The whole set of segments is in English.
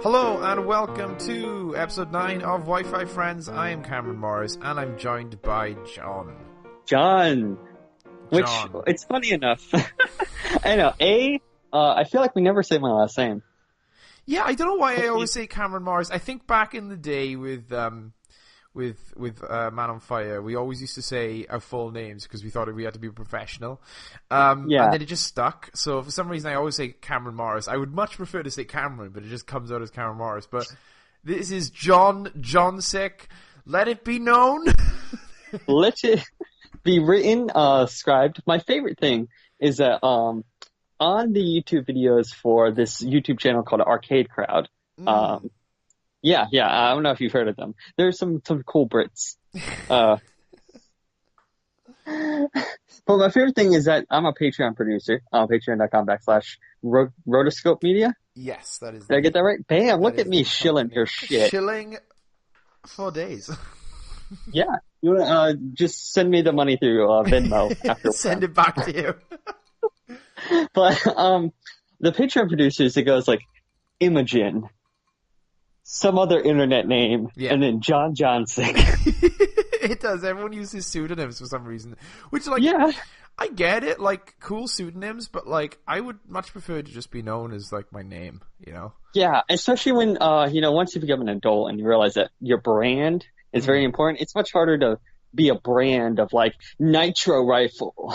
Hello and welcome to episode 9 of Wi-Fi Friends. I am Cameron Morris and I'm joined by John. John. Which, it's funny enough. I know. I feel like we never say my last name. Yeah, I don't know why I always say Cameron Morris. I think back in the day with Man on Fire, we always used to say our full names because we thought we had to be professional. And then it just stuck. So for some reason I always say Cameron Morris. I would much prefer to say Cameron, but it just comes out as Cameron Morris. But this is John Sick. Let it be known. Let it be written, scribed. My favorite thing is that on the YouTube videos for this YouTube channel called Arcade Crowd, Yeah, I don't know if you've heard of them. There's some cool Brits. But my favorite thing is that I'm a Patreon producer on patreon.com/rotoscope media. Yes, that is. Did I get that right? Bam! Look at me shilling your shit. Shilling for days. Yeah. You wanna just send me the money through Venmo after. Send it back to you. But the Patreon producers, it goes like Imogen, some other internet name, and then John Johnson. It does. Everyone uses pseudonyms for some reason. Which, like, I get it, like, cool pseudonyms, but, like, I would much prefer to just be known as, like, my name, you know? Yeah, especially when, once you become an adult and you realize that your brand is very important, it's much harder to be a brand of, like, Nitro Rifle.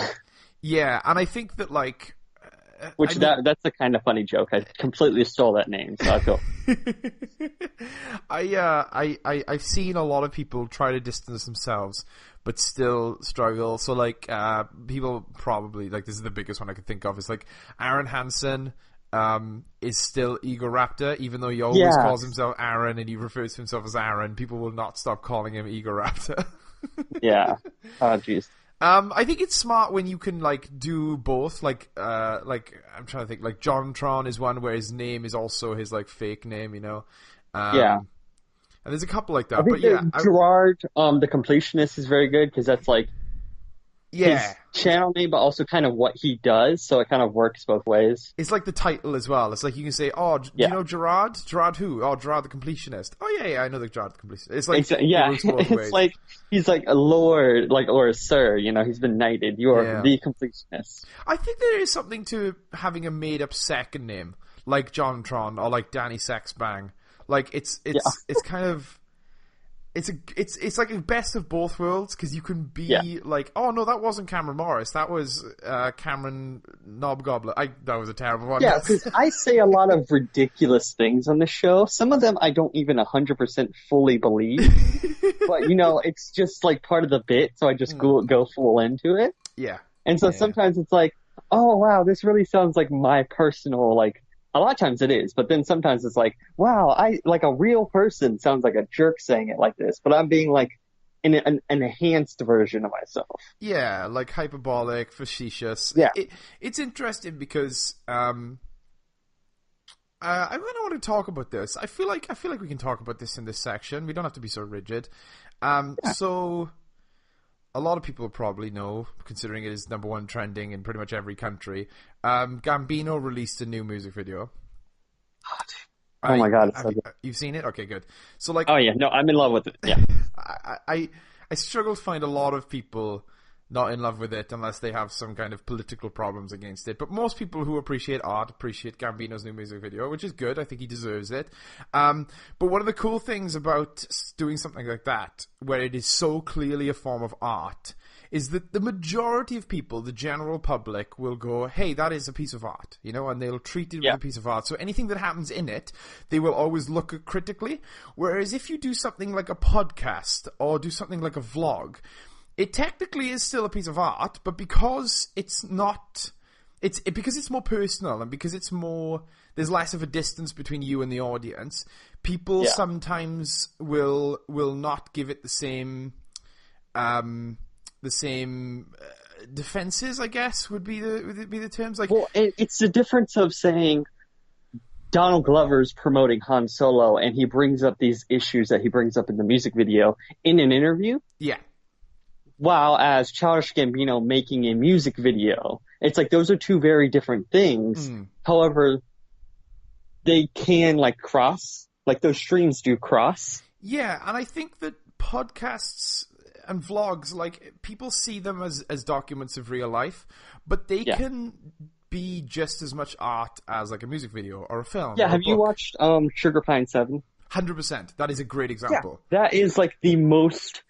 Yeah, and I think that, like... that's a kind of funny joke. I completely stole that name, so I feel... I've seen a lot of people try to distance themselves, but still struggle. So, like, people probably, like, this is the biggest one I could think of, is, like, Aaron Hansen is still Egoraptor, even though he always calls himself Aaron and he refers to himself as Aaron. People will not stop calling him Egoraptor. Yeah. Oh, jeez. I think it's smart when you can, like, do both. Like, I'm trying to think. Like, JonTron is one where his name is also his, like, fake name, you know? And there's a couple like that. I think Gerard, the Completionist, is very good because that's, like, his channel name, but also kind of what he does, so it kind of works both ways. It's like the title as well. It's like you can say, do you know Gerard? Gerard who? Oh, Gerard the Completionist. Oh, yeah, I know the Gerard the Completionist. It's like, it's like, he's like a lord, like, or a sir, you know, he's been knighted. You are the Completionist. I think there is something to having a made-up second name, like JonTron or like Danny Sexbang. Like, it's kind of... It's like a best of both worlds, because you can be like, oh no, that wasn't Cameron Morris, that was Cameron Knobgobbler. That was a terrible one. Yeah, because I say a lot of ridiculous things on the show. Some of them I don't even 100% fully believe, but you know, it's just like part of the bit, so I just go full into it. Yeah. And so sometimes it's like, oh wow, this really sounds like my personal, like, a lot of times it is, but then sometimes it's like, wow, like a real person sounds like a jerk saying it like this, but I'm being like an enhanced version of myself. Yeah, like hyperbolic, facetious. Yeah. It's interesting because I really want to talk about this. I feel like we can talk about this in this section. We don't have to be so rigid. So a lot of people probably know, considering it is #1 trending in pretty much every country. Gambino released a new music video. Oh my god, it's so good. You've seen it? Okay, good. So, like, oh yeah, no, I'm in love with it. Yeah. I struggle to find a lot of people not in love with it unless they have some kind of political problems against it. But most people who appreciate art appreciate Gambino's new music video, which is good. I think he deserves it. But one of the cool things about doing something like that, where it is so clearly a form of art, is that the majority of people, the general public, will go, hey, that is a piece of art, you know, and they'll treat it with a piece of art. So anything that happens in it, they will always look at critically. Whereas if you do something like a podcast or do something like a vlog, it technically is still a piece of art, but because it's not, because it's more personal and because it's more, there's less of a distance between you and the audience, people sometimes will not give it the same defenses, I guess, would be the terms. Like, well, it's the difference of saying Donald Glover's promoting Han Solo and he brings up these issues that he brings up in the music video in an interview. Yeah. While as Childish Gambino making a music video. It's like those are two very different things. However, they can like cross, like those streams do cross. Yeah, and I think that podcasts and vlogs, like, people see them as documents of real life, but they can be just as much art as like a music video or a film. Yeah, or have a you book. watched Sugar Pine 7? 100%. That is a great example. Yeah, that is like the most,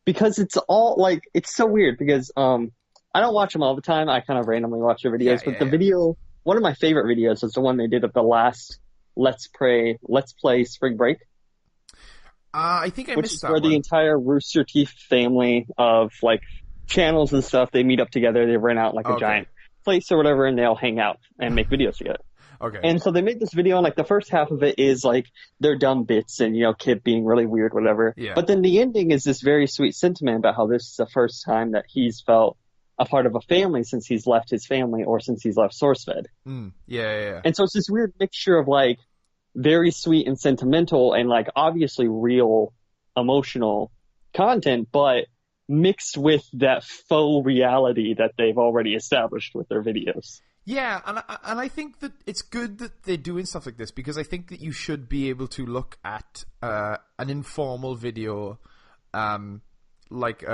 because it's all like, it's so weird because I don't watch them all the time. I kind of randomly watch their videos, but the video, one of my favorite videos is the one they did of the last Let's Play Spring Break. I think I missed that where one. the entire Rooster Teeth family of like channels and stuff, they meet up together, they rent out like a giant place or whatever, and they all hang out and make videos together. Okay. And so they made this video, and like the first half of it is like their dumb bits and, you know, Kid being really weird, whatever. Yeah. But then the ending is this very sweet sentiment about how this is the first time that he's felt a part of a family since he's left his family or since he's left SourceFed. Yeah. And so it's this weird mixture of like very sweet and sentimental and like obviously real emotional content, but mixed with that faux reality that they've already established with their videos. Yeah, and I think that it's good that they're doing stuff like this, because I think that you should be able to look at an informal video, like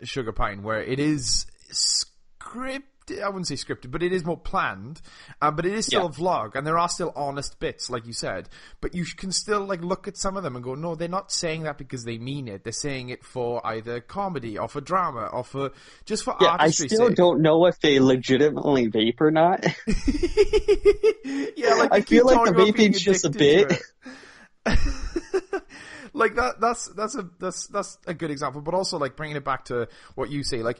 Sugar Pine, where it is scripted. I wouldn't say scripted, but it is more planned. But it is still a vlog, and there are still honest bits, like you said. But you can still like look at some of them and go, no, they're not saying that because they mean it. They're saying it for either comedy or for drama or for just for artistry's I still sake. don't know if they legitimately vape or not. Yeah, like I feel like the vaping's just a bit. Like that's a good example, but also like bringing it back to what you say, like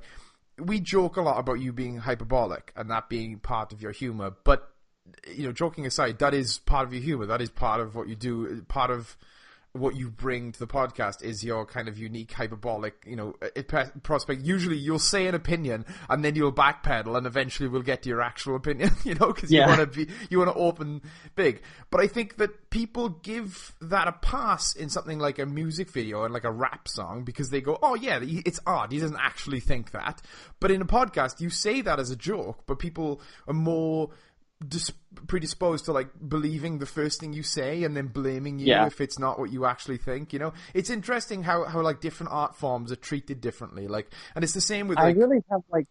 we joke a lot about you being hyperbolic and that being part of your humor, but you know, joking aside, that is part of your humor. That is part of what you do. Part of what you bring to the podcast is your kind of unique hyperbolic, you know, prospect. Usually you'll say an opinion and then you'll backpedal and eventually we'll get to your actual opinion, you know, because you want to open big. But I think that people give that a pass in something like a music video and like a rap song because they go, oh yeah, it's art. He doesn't actually think that. But in a podcast, you say that as a joke, but people are more predisposed to like believing the first thing you say and then blaming you if it's not what you actually think, you know. It's interesting how like different art forms are treated differently, like, and it's the same with like, I really have like,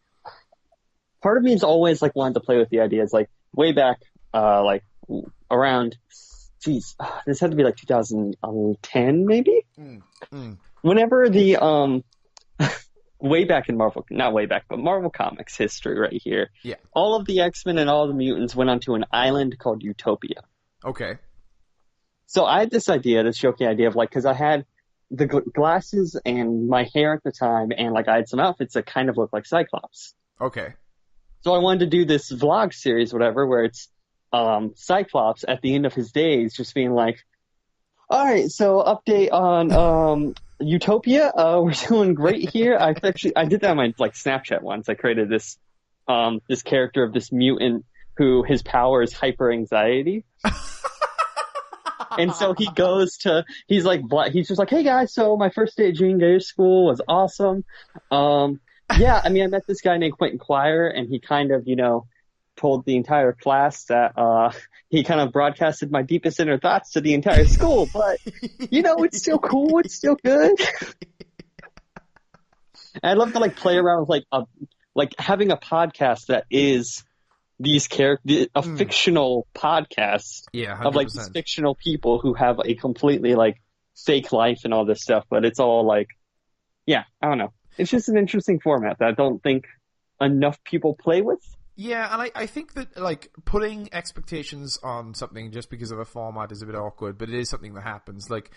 part of me is always like wanted to play with the ideas, like way back like around this had to be like 2010 maybe. Whenever the way back in Marvel, not way back, but Marvel Comics history right here. Yeah. All of the X-Men and all the mutants went onto an island called Utopia. Okay. So I had this idea, this joking idea of like, because I had the glasses and my hair at the time, and like I had some outfits that kind of looked like Cyclops. Okay. So I wanted to do this vlog series, whatever, where it's Cyclops at the end of his days just being like, all right, so update on Utopia. We're doing great here. I did that on my like Snapchat once. I created this this character of this mutant who his power is hyper anxiety. And so he's just like, hey guys, so my first day at junior day of school was awesome. Yeah, I mean, I met this guy named Quentin Quire, and he kind of, you know, told the entire class that he kind of broadcasted my deepest inner thoughts to the entire school, but you know, it's still cool, it's still good. And I'd love to like play around with like having a podcast that is these characters, a fictional podcast of like these fictional people who have a completely like fake life and all this stuff, but it's all like, yeah, I don't know. It's just an interesting format that I don't think enough people play with. Yeah, and I think that, like, putting expectations on something just because of a format is a bit awkward, but it is something that happens. Like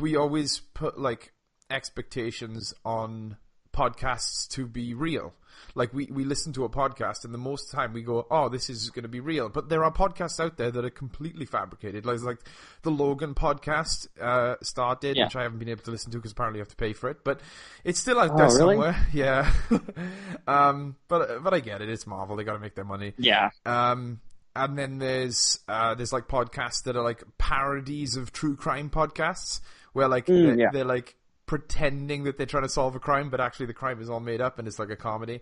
we always put, like, expectations on podcasts to be real. Like, we listen to a podcast, and the most time we go, oh, this is going to be real. But there are podcasts out there that are completely fabricated. Like the Logan podcast started, which I haven't been able to listen to because apparently you have to pay for it. But it's still out there somewhere. Yeah. But I get it. It's Marvel. They got to make their money. Yeah. And then there's like podcasts that are like parodies of true crime podcasts where like they're like pretending that they're trying to solve a crime, but actually the crime is all made up and it's like a comedy.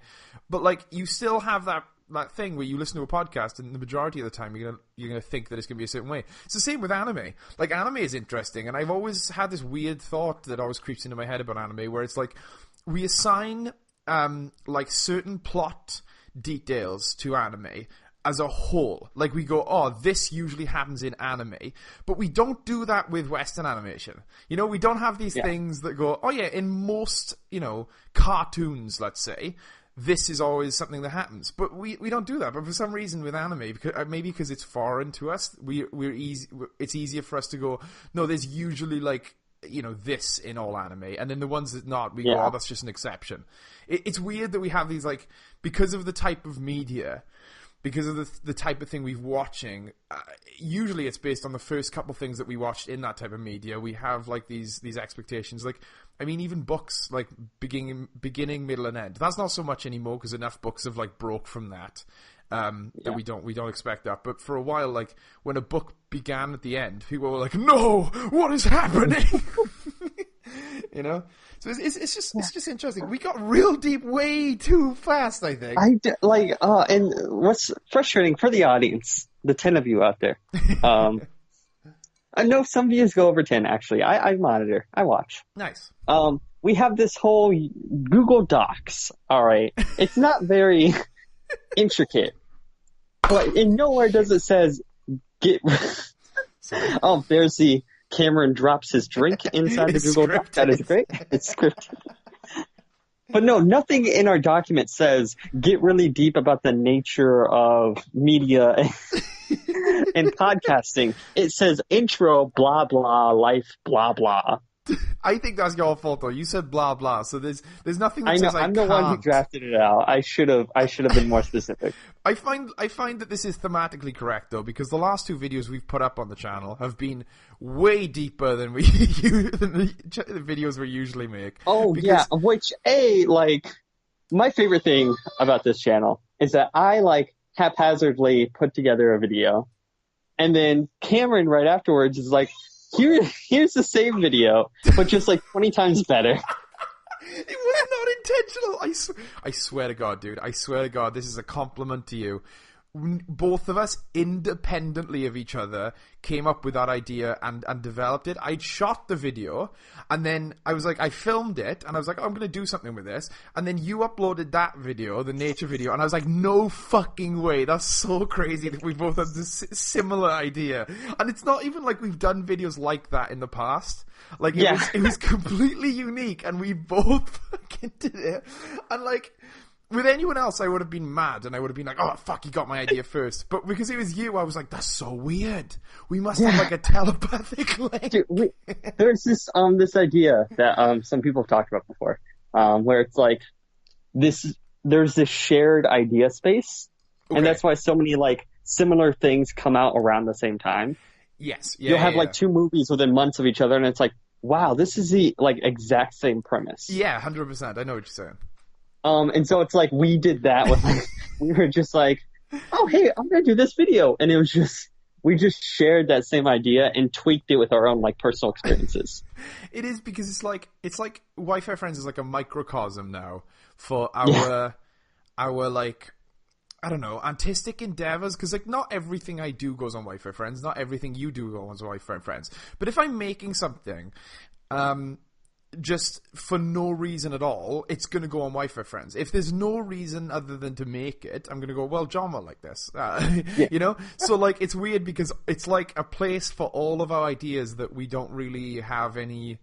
But like you still have that that thing where you listen to a podcast and the majority of the time you're gonna think that it's gonna be a certain way. It's the same with anime. Like, anime is interesting, and I've always had this weird thought that always creeps into my head about anime, where it's like we assign like certain plot details to anime as a whole. Like, we go, oh, this usually happens in anime, but we don't do that with Western animation. You know, we don't have these things that go, oh yeah, in most, you know, cartoons, let's say, this is always something that happens. But we don't do that. But for some reason with anime, because, maybe because it's foreign to us, it's easier for us to go, no, there's usually, like, you know, this in all anime, and then the ones that not, we go, oh, that's just an exception. It's weird that we have these, like, because of the type of media, because of the type of thing we're watching, usually it's based on the first couple things that we watched in that type of media. We have, like, these expectations. Like, I mean, even books, like, beginning, middle, and end. That's not so much anymore, because enough books have, like, broke from that. That we don't expect that. But for a while, like, when a book began at the end, people were like, no, what is happening? You know? So it's just interesting. We got real deep way too fast, I think. And what's frustrating for the audience, the 10 of you out there, I know some views go over 10, actually. I monitor. I watch. Nice. We have this whole Google Docs, all right? It's not very intricate, but in nowhere does it says get... Oh, there's the Cameron drops his drink inside the Google Doc. That is great. It's scripted. But no, nothing in our document says get really deep about the nature of media and podcasting. It says intro, blah, blah, life, blah, blah. I think that's your fault, though. You said blah, blah, so there's nothing that says I I'm can't. the one who drafted it out. I should have been more specific. I find that this is thematically correct, though, because the last two videos we've put up on the channel have been way deeper than the videos we usually make. Oh, yeah, which, my favorite thing about this channel is that I, like, haphazardly put together a video, and then Cameron right afterwards is like, here's the same video, but just like 20 times better. It was not intentional. I swear to God, dude. I swear to God, this is a compliment to you. Both of us, independently of each other, came up with that idea and developed it. I'd shot the video, and then I was like, I filmed it, and I was like, oh, I'm going to do something with this. And then you uploaded that video, the nature video, and I was like, no fucking way. That's so crazy that we both had this similar idea. And it's not even like we've done videos like that in the past. Like, it was completely unique, and we both fucking did it. And, like, with anyone else, I would have been mad, and I would have been like, oh, fuck, you got my idea first. But because it was you, I was like, that's so weird. We must have, like, a telepathic link. Dude, there's this idea that some people have talked about before, where it's like, there's this shared idea space, and that's why so many, like, similar things come out around the same time. Yes. You'll have, like, two movies within months of each other, and it's like, wow, this is the, like, exact same premise. Yeah, 100%. I know what you're saying. And so it's like we did that with, like, we were just like, oh, hey, I'm going to do this video. And it was just, we just shared that same idea and tweaked it with our own, like, personal experiences. It is, because it's like Wi-Fi Friends is like a microcosm now for our like, I don't know, artistic endeavors. Because, like, not everything I do goes on Wi-Fi Friends. Not everything you do goes on Wi-Fi Friends. But if I'm making something, just for no reason at all, it's going to go on Wi-Fi Friends. If there's no reason other than to make it, I'm going to go, well, John will like this. You know? So, like, it's weird because it's like a place for all of our ideas that we don't really have any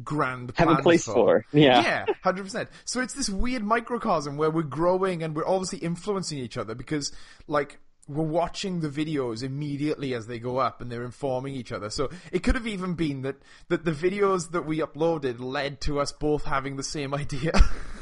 grand plans have a place for. Yeah, 100%. So it's this weird microcosm where we're growing and we're obviously influencing each other because, like, we're watching the videos immediately as they go up and they're informing each other. So it could have even been that the videos that we uploaded led to us both having the same idea.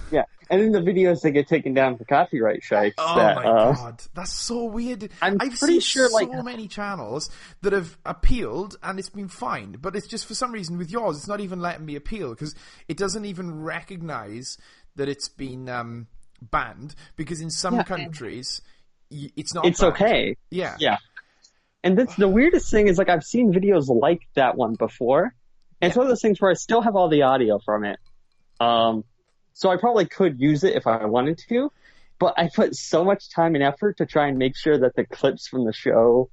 Yeah, and in the videos they get taken down for copyright strikes. Oh my God, that's so weird. I've pretty seen sure, like, so many channels that have appealed and it's been fine, but it's just for some reason with yours, it's not even letting me appeal because it doesn't even recognize that it's been banned because in some countries it's not. It's banned. okay. Yeah. And that's the weirdest thing is, like, I've seen videos like that one before, and it's one of those things where I still have all the audio from it. So I probably could use it if I wanted to. but I put so much time and effort to try and make sure that the clips from the show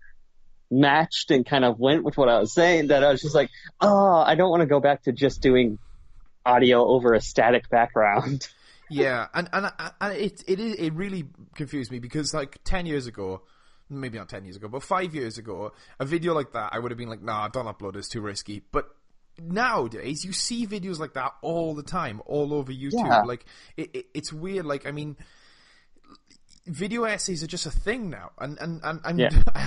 matched and kind of went with what I was saying that I was just like, oh, I don't want to go back to just doing audio over a static background. Yeah, and it really confused me because like 10 years ago, maybe not 10 years ago, but 5 years ago, a video like that, I would have been like, nah, don't upload it, it's too risky. But nowadays, you see videos like that all the time, all over YouTube. Yeah. Like, it's weird. Like, I mean, video essays are just a thing now. And I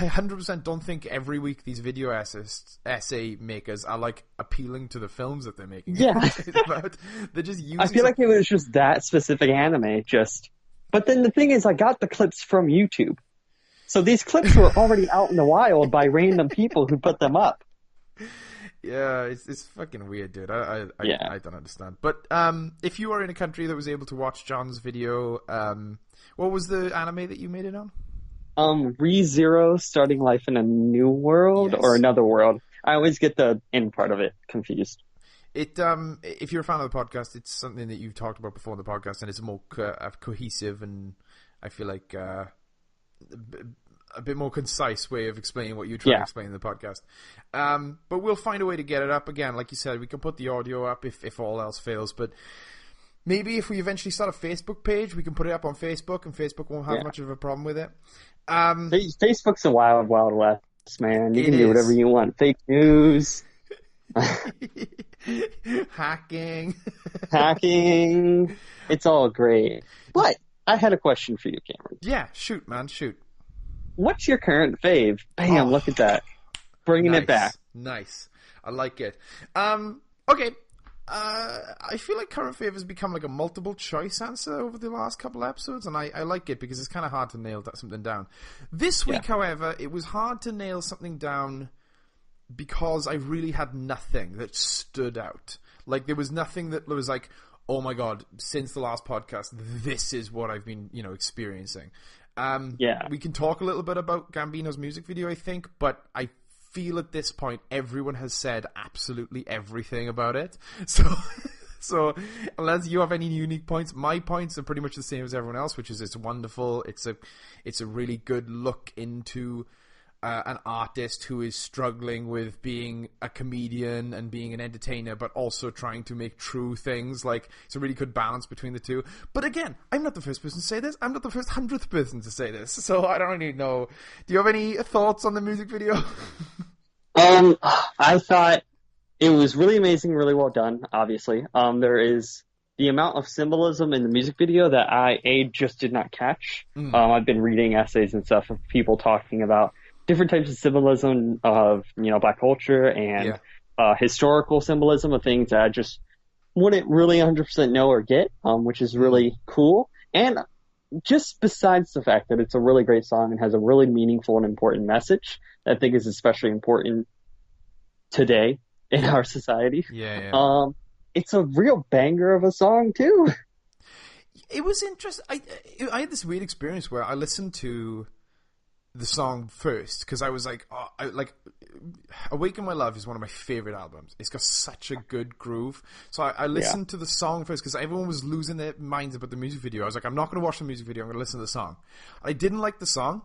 100% don't think every week these video essay makers are, like, appealing to the films that they're making. Yeah. They're just using... I feel like it was just that specific anime, just... But then the thing is, I got the clips from YouTube. So these clips were already out in the wild by random people who put them up. Yeah, it's fucking weird, dude. I don't understand. But if you are in a country that was able to watch John's video, what was the anime that you made it on? ReZero, Starting Life in a New World, Yes. or Another World. I always get the end part of it confused. If you're a fan of the podcast, it's something that you've talked about before in the podcast, and it's a more cohesive and I feel like a bit more concise way of explaining what you're trying to explain in the podcast. But we'll find a way to get it up again. Like you said, we can put the audio up if all else fails. But maybe if we eventually start a Facebook page, we can put it up on Facebook, and Facebook won't have much of a problem with it. Facebook's a wild, wild west, man. You can do whatever you want. Fake news. Hacking. It's all great. But I had a question for you, Cameron. Yeah, shoot, man, shoot. What's your current fave? Bam, look at that. Bringing it back. Nice. I like it. Okay. I feel like current fave has become like a multiple choice answer over the last couple episodes, and I like it because it's kind of hard to nail something down. This week, however, it was hard to nail something down because I really had nothing that stood out. Like, there was nothing that was like, oh my god, since the last podcast, this is what I've been, experiencing. We can talk a little bit about Gambino's music video, I think, but I feel at this point everyone has said absolutely everything about it. So unless you have any unique points, my points are pretty much the same as everyone else, which is it's wonderful. It's a really good look into an artist who is struggling with being a comedian and being an entertainer, but also trying to make true things. Like, it's a really good balance between the two. But again, I'm not the first person to say this. I'm not the first 100th person to say this. So I don't really know. Do you have any thoughts on the music video? I thought it was really amazing, really well done, obviously. There is the amount of symbolism in the music video that I just did not catch. I've been reading essays and stuff of people talking about different types of symbolism of, Black culture and historical symbolism of things that I just wouldn't really 100% know or get, which is really cool. And just besides the fact that it's a really great song and has a really meaningful and important message that I think is especially important today in our society. It's a real banger of a song too. It was interesting. I had this weird experience where I listened to the song first because I was like, Awaken My Love is one of my favorite albums. It's got such a good groove. So I listened to the song first because everyone was losing their minds about the music video. I was like, I'm not going to watch the music video. I'm going to listen to the song. I didn't like the song.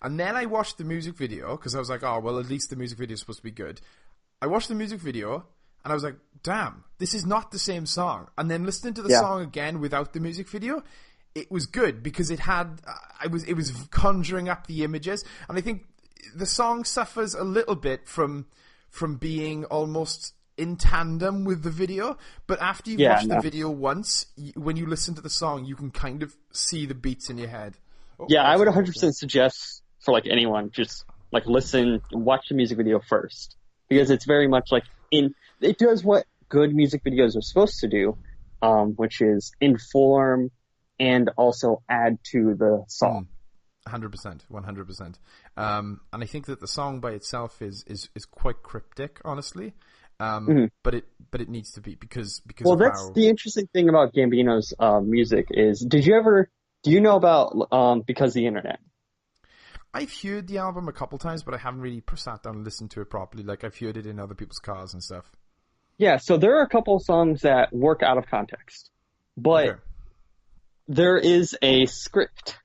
And then I watched the music video because I was like, oh, well, at least the music video is supposed to be good. I watched the music video and I was like, damn, this is not the same song. And then listening to the song again without the music video, it was good because it had, it was conjuring up the images. And I think the song suffers a little bit from being almost in tandem with the video. But after you've watched the video once, when you listen to the song, you can kind of see the beats in your head. I would 100% suggest for like anyone, just like listen, watch the music video first. Because it's very much like it does what good music videos are supposed to do, which is inform and also add to the song. 100%, 100%. And I think that the song by itself is quite cryptic, honestly. But it needs to be because that's the interesting thing about Gambino's music is, do you know about Because the Internet? I've heard the album a couple times, but I haven't really sat down and listened to it properly. Like, I've heard it in other people's cars and stuff. Yeah, so there are a couple songs that work out of context. But there is a script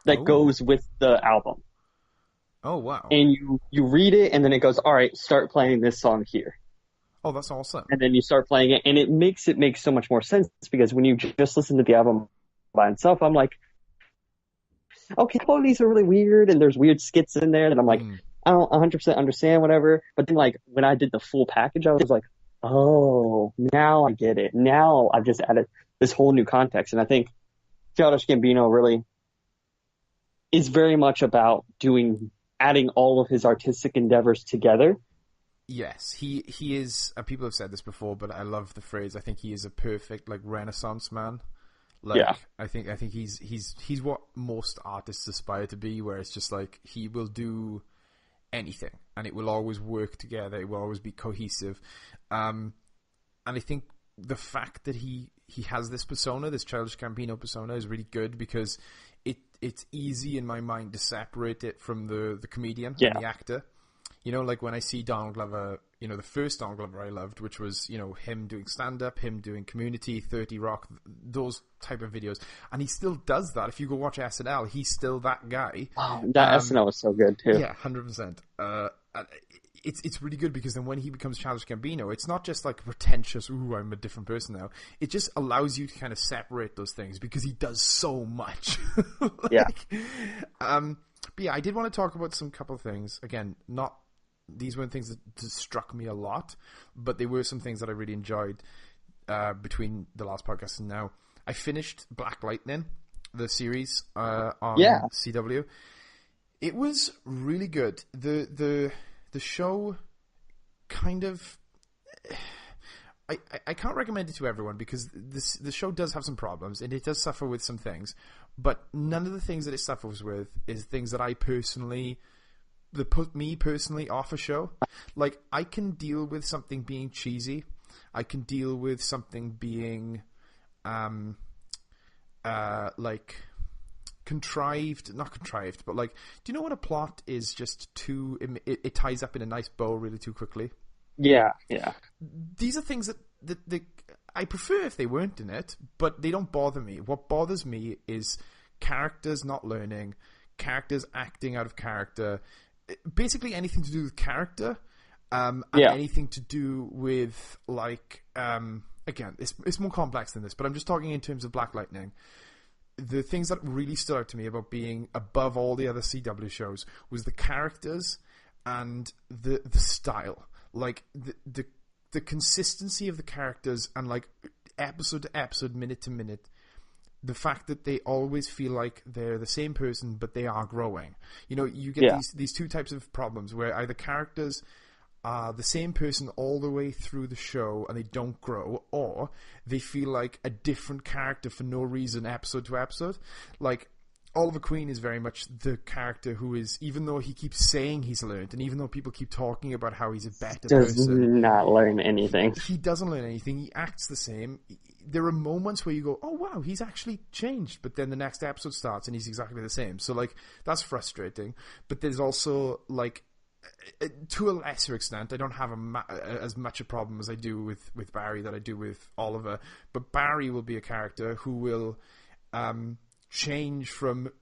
that goes with the album. Oh, wow. And you read it, and then it goes, all right, start playing this song here. Oh, that's awesome. And then you start playing it, and it makes so much more sense, because when you just listen to the album by itself, I'm like, okay, all these are really weird, and there's weird skits in there that I'm like, I don't 100% understand, whatever. But then, like, when I did the full package, I was like, oh, now I get it. Now I've just added this whole new context. And I think Childish Gambino really is very much about adding all of his artistic endeavors together. Yes, he is, people have said this before, but I love the phrase, I think he is a perfect, like, Renaissance man. Like, yeah. I think he's what most artists aspire to be, where it's just like, he will do anything, and it will always work together, it will always be cohesive. And I think the fact that he has this persona, this Childish Gambino persona, is really good, because it's easy in my mind to separate it from the comedian and the actor. You know, like when I see Donald Glover, you know, the first Donald Glover I loved, which was, you know, him doing stand-up, him doing Community, 30 Rock, those type of videos. And he still does that. If you go watch SNL, he's still that guy. Oh, that SNL was so good, too. Yeah, 100%. It's really good, because then when he becomes Childish Gambino, it's not just like pretentious, ooh, I'm a different person now. It just allows you to kind of separate those things, because he does so much. But yeah, I did want to talk about some couple of things. Again, these weren't things that struck me a lot, but they were some things that I really enjoyed between the last podcast and now. I finished Black Lightning, the series on CW. It was really good. The show kind of... I can't recommend it to everyone, because the show does have some problems, and it does suffer with some things, but none of the things that it suffers with is things that that put me personally off a show. Like, I can deal with something being cheesy. I can deal with something being like contrived, not contrived, but like, do you know when a plot is just too, it ties up in a nice bow really too quickly? Yeah. These are things that I prefer if they weren't in it, but they don't bother me. What bothers me is characters not learning, characters acting out of character, basically anything to do with character, and anything to do with, like, again, it's more complex than this, but I'm just talking in terms of Black Lightning. The things that really stood out to me about being above all the other CW shows was the characters and the style. Like, the consistency of the characters, and, like, episode to episode, minute to minute, the fact that they always feel like they're the same person, but they are growing. You know, you get these two types of problems, where either characters are the same person all the way through the show and they don't grow, or they feel like a different character for no reason episode to episode. Like, Oliver Queen is very much the character who is, even though he keeps saying he's learned, and even though people keep talking about how he's a better person, does not learn anything. He doesn't learn anything. He acts the same. There are moments where you go, oh wow, he's actually changed, but then the next episode starts and he's exactly the same. So, like, that's frustrating. But there's also, like, to a lesser extent, I don't have as much a problem as I do with Barry that I do with Oliver, but Barry will be a character who will change from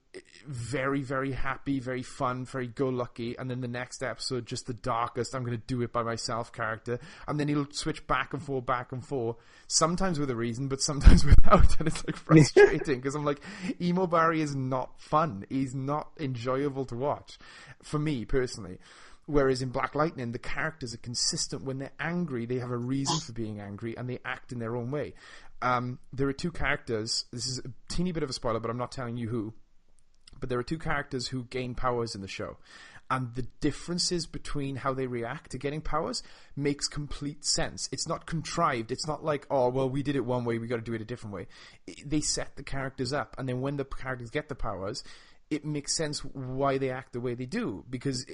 very, very happy, very fun, very go-lucky, and then the next episode, just the darkest, I'm going to do it by myself character, and then he'll switch back and forth, sometimes with a reason, but sometimes without, and it's, like, frustrating, because I'm like, emo Barry is not fun. He's not enjoyable to watch, for me, personally. Whereas in Black Lightning, the characters are consistent. When they're angry, they have a reason for being angry, and they act in their own way. There are two characters, this is a teeny bit of a spoiler, but I'm not telling you who, but there are two characters who gain powers in the show, and the differences between how they react to getting powers makes complete sense. It's not contrived. It's not like, oh, well, we did it one way, we got to do it a different way. They set the characters up, and then when the characters get the powers, it makes sense why they act the way they do, because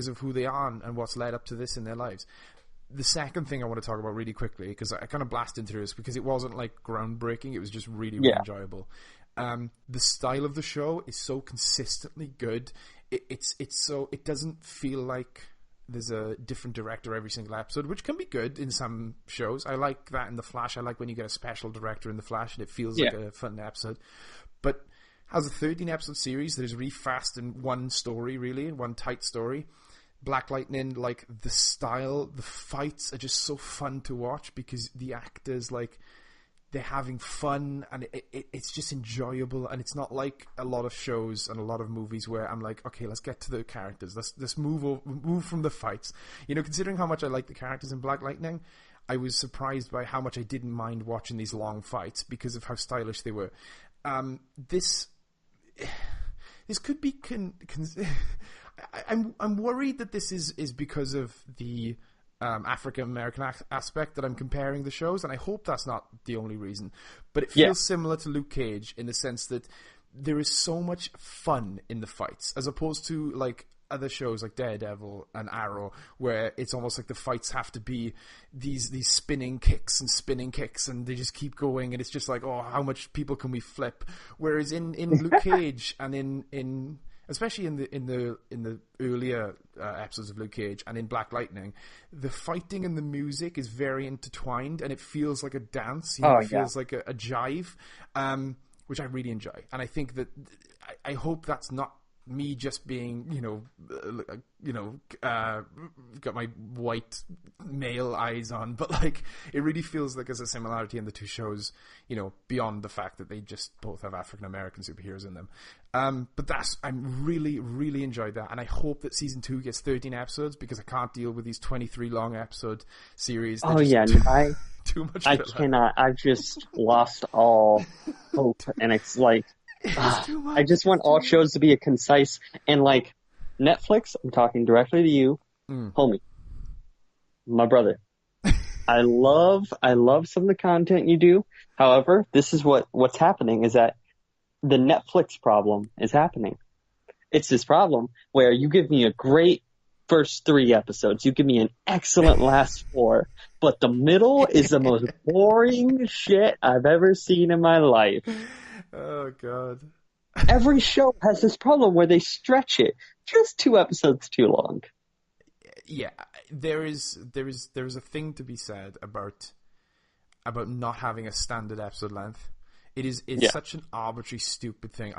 of who they are and what's led up to this in their lives. The second thing I want to talk about really quickly, because I kind of blasted through this because it wasn't, like, groundbreaking, it was just really, really enjoyable. The style of the show is so consistently good. It doesn't feel like there's a different director every single episode, which can be good in some shows. I like that in The Flash. I like when you get a special director in The Flash and it feels like a fun episode. But as a 13-episode series that is really fast in one story, really, one tight story, Black Lightning, like, the style, the fights are just so fun to watch because the actors, like, they're having fun and it's just enjoyable, and it's not like a lot of shows and a lot of movies where I'm like, okay, let's get to the characters, let's move from the fights. You know, considering how much I like the characters in Black Lightning, I was surprised by how much I didn't mind watching these long fights because of how stylish they were. This could be I'm worried that this is because of the African-American aspect that I'm comparing the shows, and I hope that's not the only reason. But it feels similar to Luke Cage in the sense that there is so much fun in the fights, as opposed to, like, other shows like Daredevil and Arrow, where it's almost like the fights have to be these spinning kicks, and they just keep going, and it's just like, oh, how much people can we flip? Whereas in Luke Cage and in especially in the earlier episodes of Luke Cage and in Black Lightning, the fighting and the music is very intertwined, and it feels like a dance. It feels like a jive, which I really enjoy. And I think that I hope that's not me just being, got my white male eyes on, but, like, it really feels like there's a similarity in the two shows, you know, beyond the fact that they just both have African-American superheroes in them. But I'm really, really enjoyed that, and I hope that season 2 gets 13 episodes, because I can't deal with these 23 long episode series. Too much filler. I cannot. I've just lost all hope, and it's like, I just want all shows to be concise, and, like, Netflix, I'm talking directly to you, homie, my brother. I love some of the content you do. However, this is what's happening, is that the Netflix problem is happening. It's this problem where you give me a great first 3 episodes, you give me an excellent last 4, but the middle is the most boring shit I've ever seen in my life. Oh, God. Every show has this problem where they stretch it just 2 episodes too long. Yeah, there is a thing to be said about not having a standard episode length. It's such an arbitrary, stupid thing.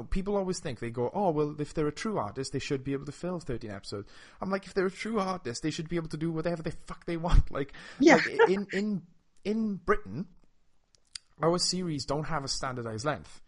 People always think, they go, oh, well, if they're a true artist, they should be able to fill 13 episodes. I'm like, if they're a true artist, they should be able to do whatever the fuck they want. Like in Britain, our series don't have a standardized length.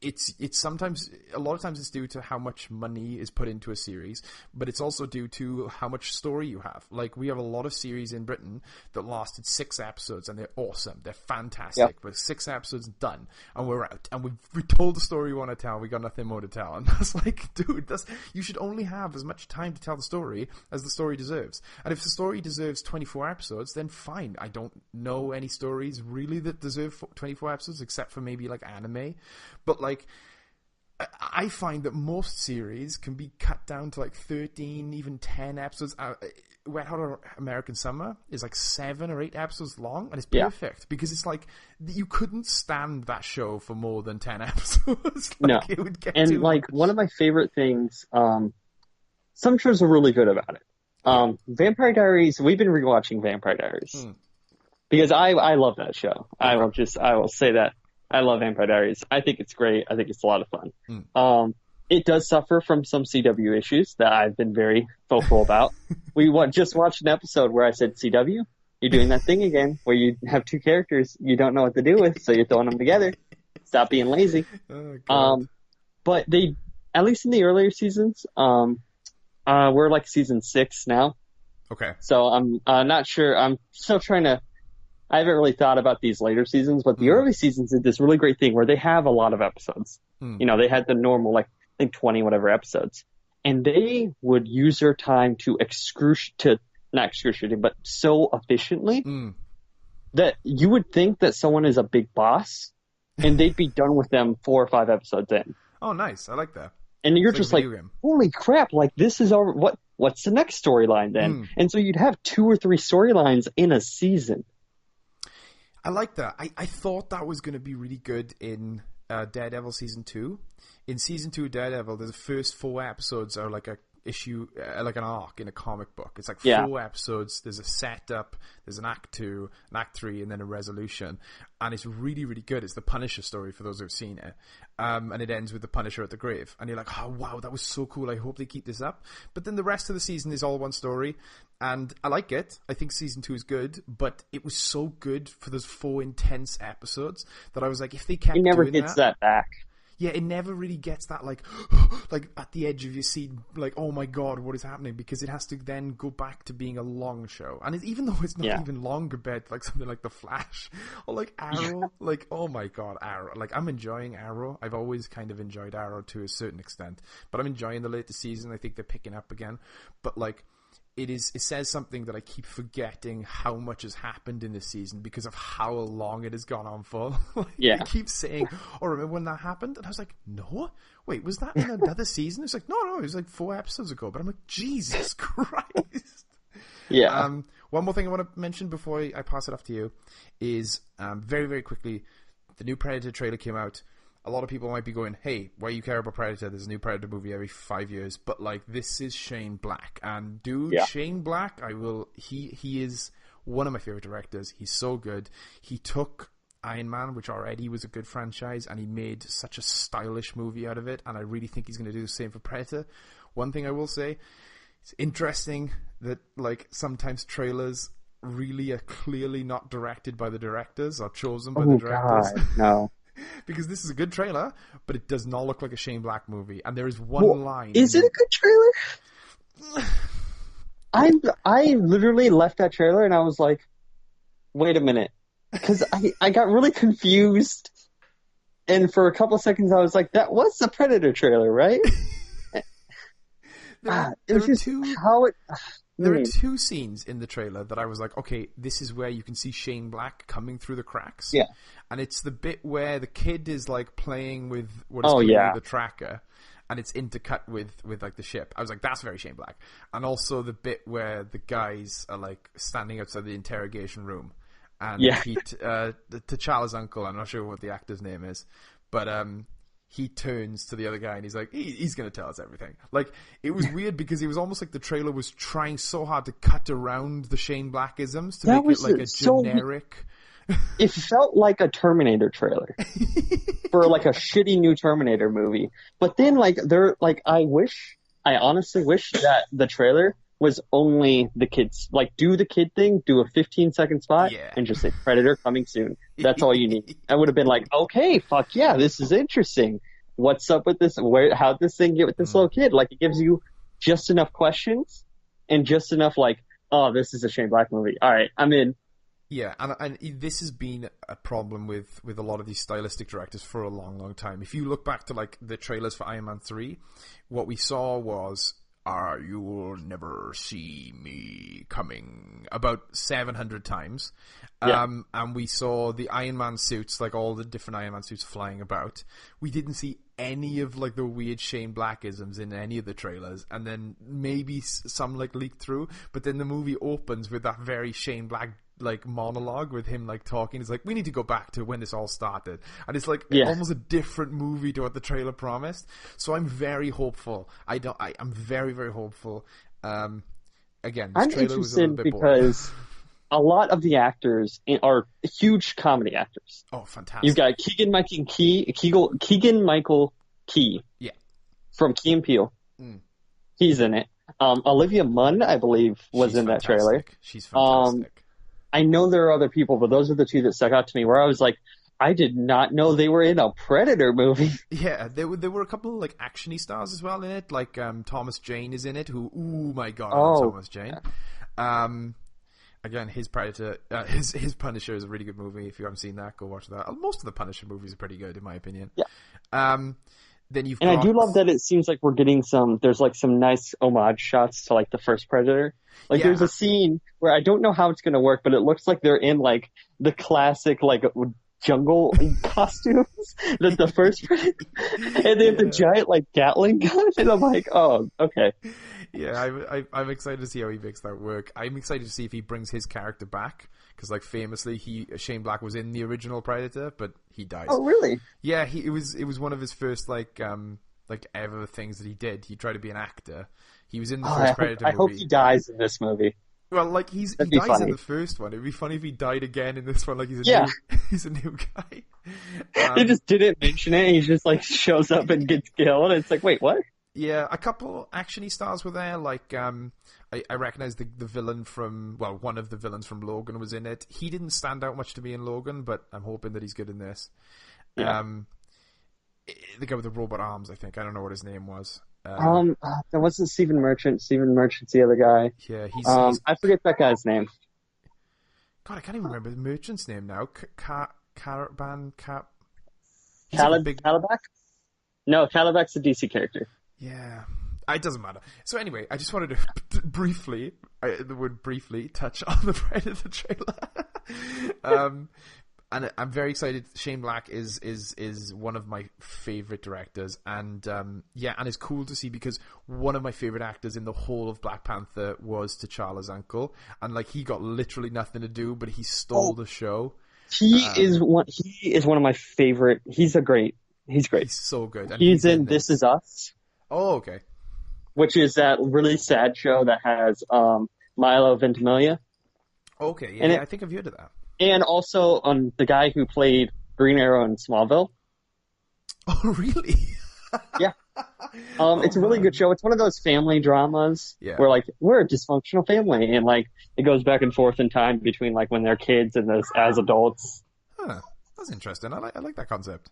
It's sometimes, a lot of times it's due to how much money is put into a series, but it's also due to how much story you have. Like, we have a lot of series in Britain that lasted 6 episodes, and they're awesome, they're fantastic, but 6 episodes done, and we're out, and we told the story we want to tell, we got nothing more to tell. And that's like, dude, you should only have as much time to tell the story as the story deserves. And if the story deserves 24 episodes, then fine. I don't know any stories really that deserve 24 episodes, except for maybe, like, anime. But, like, I find that most series can be cut down to, like, 13, even 10 episodes. Wet Hot American Summer is, like, 7 or 8 episodes long, and it's perfect, because it's like, you couldn't stand that show for more than 10 episodes. Like, no. It would get and, too like, much. One of my favorite things, some shows are really good about it. Vampire Diaries, we've been rewatching Vampire Diaries. Because I love that show. I will say that. I love Vampire Diaries. I think it's great. I think it's a lot of fun. It does suffer from some CW issues that I've been very vocal about. We just watched an episode where I said, CW, you're doing that thing again, where you have 2 characters you don't know what to do with, so you're throwing them together. Stop being lazy. But they, at least in the earlier seasons, we're like season 6 now. Okay. So I'm not sure. I'm still trying to. I haven't really thought about these later seasons, but the early seasons did this really great thing where they have a lot of episodes. You know, they had the normal, like, I think 20 whatever episodes, and they would use their time to not excruciating, but so efficiently that you would think that someone is a big boss, and they'd be done with them 4 or 5 episodes in. Oh, nice! I like that. And you're just like, holy crap! Like, this is our what's the next storyline then? And so you'd have 2 or 3 storylines in a season. I like that. I thought that was going to be really good in Daredevil season 2. In season 2 of Daredevil, the first 4 episodes are like a issue, like an arc in a comic book. It's like 4 episodes. There's a setup, there's an act 2, an act 3, and then a resolution. And it's really, really good. It's the Punisher story for those who've seen it. And it ends with the Punisher at the grave. And you're like, oh, wow, that was so cool. I hope they keep this up. But then the rest of the season is all one story. And I like it. I think season 2 is good. But it was so good for those 4 intense episodes that I was like, if they kept doing that... It never gets that back. Yeah, it never really gets that, like at the edge of your seat, like, oh my god, what is happening? Because it has to then go back to being a long show. And even though it's not even long compared to, like, something like The Flash or, like, Arrow, like, oh my god, Arrow. Like, I'm enjoying Arrow. I've always kind of enjoyed Arrow to a certain extent. But I'm enjoying the latest season. I think they're picking up again. But, like... It says something that I keep forgetting how much has happened in this season because of how long it has gone on for. I keep saying, oh, remember when that happened? And I was like, no? Wait, was that in another season? It's like, no, it was like 4 episodes ago. But I'm like, Jesus Christ. Yeah. One more thing I want to mention before I pass it off to you is very, very quickly, the new Predator trailer came out. A lot of people might be going, hey, why you care about Predator? There's a new Predator movie every 5 years. But, like, this is Shane Black. And, dude, Shane Black, he is one of my favorite directors. He's so good. He took Iron Man, which already was a good franchise, and he made such a stylish movie out of it. And I really think he's going to do the same for Predator. One thing I will say, it's interesting that, like, sometimes trailers really are clearly not directed by the directors or chosen by the directors. God, no. Because this is a good trailer, but it does not look like a Shane Black movie. And there is one line... Is it a good trailer? I literally left that trailer and I was like, wait a minute. Because I got really confused. And for a couple of seconds I was like, that was the Predator trailer, right? There are 2 scenes in the trailer that I was like, okay, this is where you can see Shane Black coming through the cracks. Yeah. And it's the bit where the kid is, like, playing with what is clearly the tracker, and it's intercut with, like, the ship. I was like, that's very Shane Black. And also the bit where the guys are, like, standing outside the interrogation room. And T'Challa's uncle, I'm not sure what the actor's name is, but he turns to the other guy and he's like, he's going to tell us everything. Like, it was weird because it was almost like the trailer was trying so hard to cut around the Shane Black-isms to make it like a generic... It felt like a Terminator trailer for like a shitty new Terminator movie. But then like I honestly wish that the trailer was only the kids. Like, do the kid thing, do a 15-second spot, and just say Predator coming soon. That's all you need. I would have been like, okay, fuck yeah, this is interesting. What's up with this? How'd this thing get with this little kid? Like, it gives you just enough questions and just enough like, oh, this is a Shane Black movie. All right, I'm in. Yeah, and this has been a problem with a lot of these stylistic directors for a long, long time. If you look back to, like, the trailers for Iron Man 3, what we saw was, you will never see me coming, about 700 times. And we saw the Iron Man suits, like all the different Iron Man suits flying about. We didn't see any of, like, the weird Shane Black-isms in any of the trailers, and then maybe some, like, leaked through, but then the movie opens with that very Shane Black, like, monologue with him, like, talking. It's like, we need to go back to when this all started, and it's like almost a different movie to what the trailer promised. So I'm very hopeful. I'm very, very hopeful. Again, this I'm trailer was a little interested bit boring. because a lot of the actors are huge comedy actors. Oh, fantastic! You've got Keegan Michael Key, from Key and Peele. He's in it. Olivia Munn, I believe, was in that trailer. She's fantastic. I know there are other people, but those are the 2 that stuck out to me where I was like, I did not know they were in a Predator movie. Yeah, there were a couple of, like, action-y stars as well in it. Like, Thomas Jane is in it, who, oh my god, Thomas Jane. Again, his Predator, his Punisher is a really good movie. If you haven't seen that, go watch that. Most of the Punisher movies are pretty good, in my opinion. Yeah. Then I do love that it seems like we're getting there's like some nice homage shots to like the first Predator. Like there's a scene where I don't know how it's going to work, but it looks like they're in like the classic like jungle costumes that the first Predator, and they have the giant like Gatling gun, and I'm like, oh, okay. Yeah, I'm excited to see how he makes that work. I'm excited to see if he brings his character back, because like famously, Shane Black was in the original Predator, but he dies. Oh, really? Yeah, it was one of his first like ever things that he did. He tried to be an actor. He was in the first Predator movie. I hope he dies in this movie. Well, like he dies funny. In the first one. It'd be funny if he died again in this one. Like he's a new guy. They just didn't mention it. He just like shows up and gets killed. It's like, wait, what? Yeah, a couple actiony stars were there. Like I recognize the villain from one of the villains from Logan was in it. He didn't stand out much to me in Logan, but I'm hoping that he's good in this. Yeah. The guy with the robot arms, I think. I don't know what his name was. That wasn't Stephen Merchant. Stephen Merchant's the other guy. Yeah, he's I forget that guy's name. God, I can't even remember the Merchant's name now. Calabac? No, Calabac's a DC character. Yeah, it doesn't matter. So anyway, I just wanted to briefly, the word briefly, touch on the Predator trailer. And I'm very excited. Shane Black is one of my favorite directors, and and it's cool to see because one of my favorite actors in the whole of Black Panther was T'Challa's uncle, and like he got literally nothing to do, but he stole the show. He is one of my favorite. He's great. He's so good. And he's in This Is Us. Oh, okay. Which is that really sad show that has Milo Ventimiglia. Okay, yeah, I think I've heard of that. And also the guy who played Green Arrow in Smallville. Oh, really? Yeah. It's a really good show. It's one of those family dramas where like we're a dysfunctional family, and like it goes back and forth in time between like when they're kids and as adults. Huh. That's interesting. I like that concept.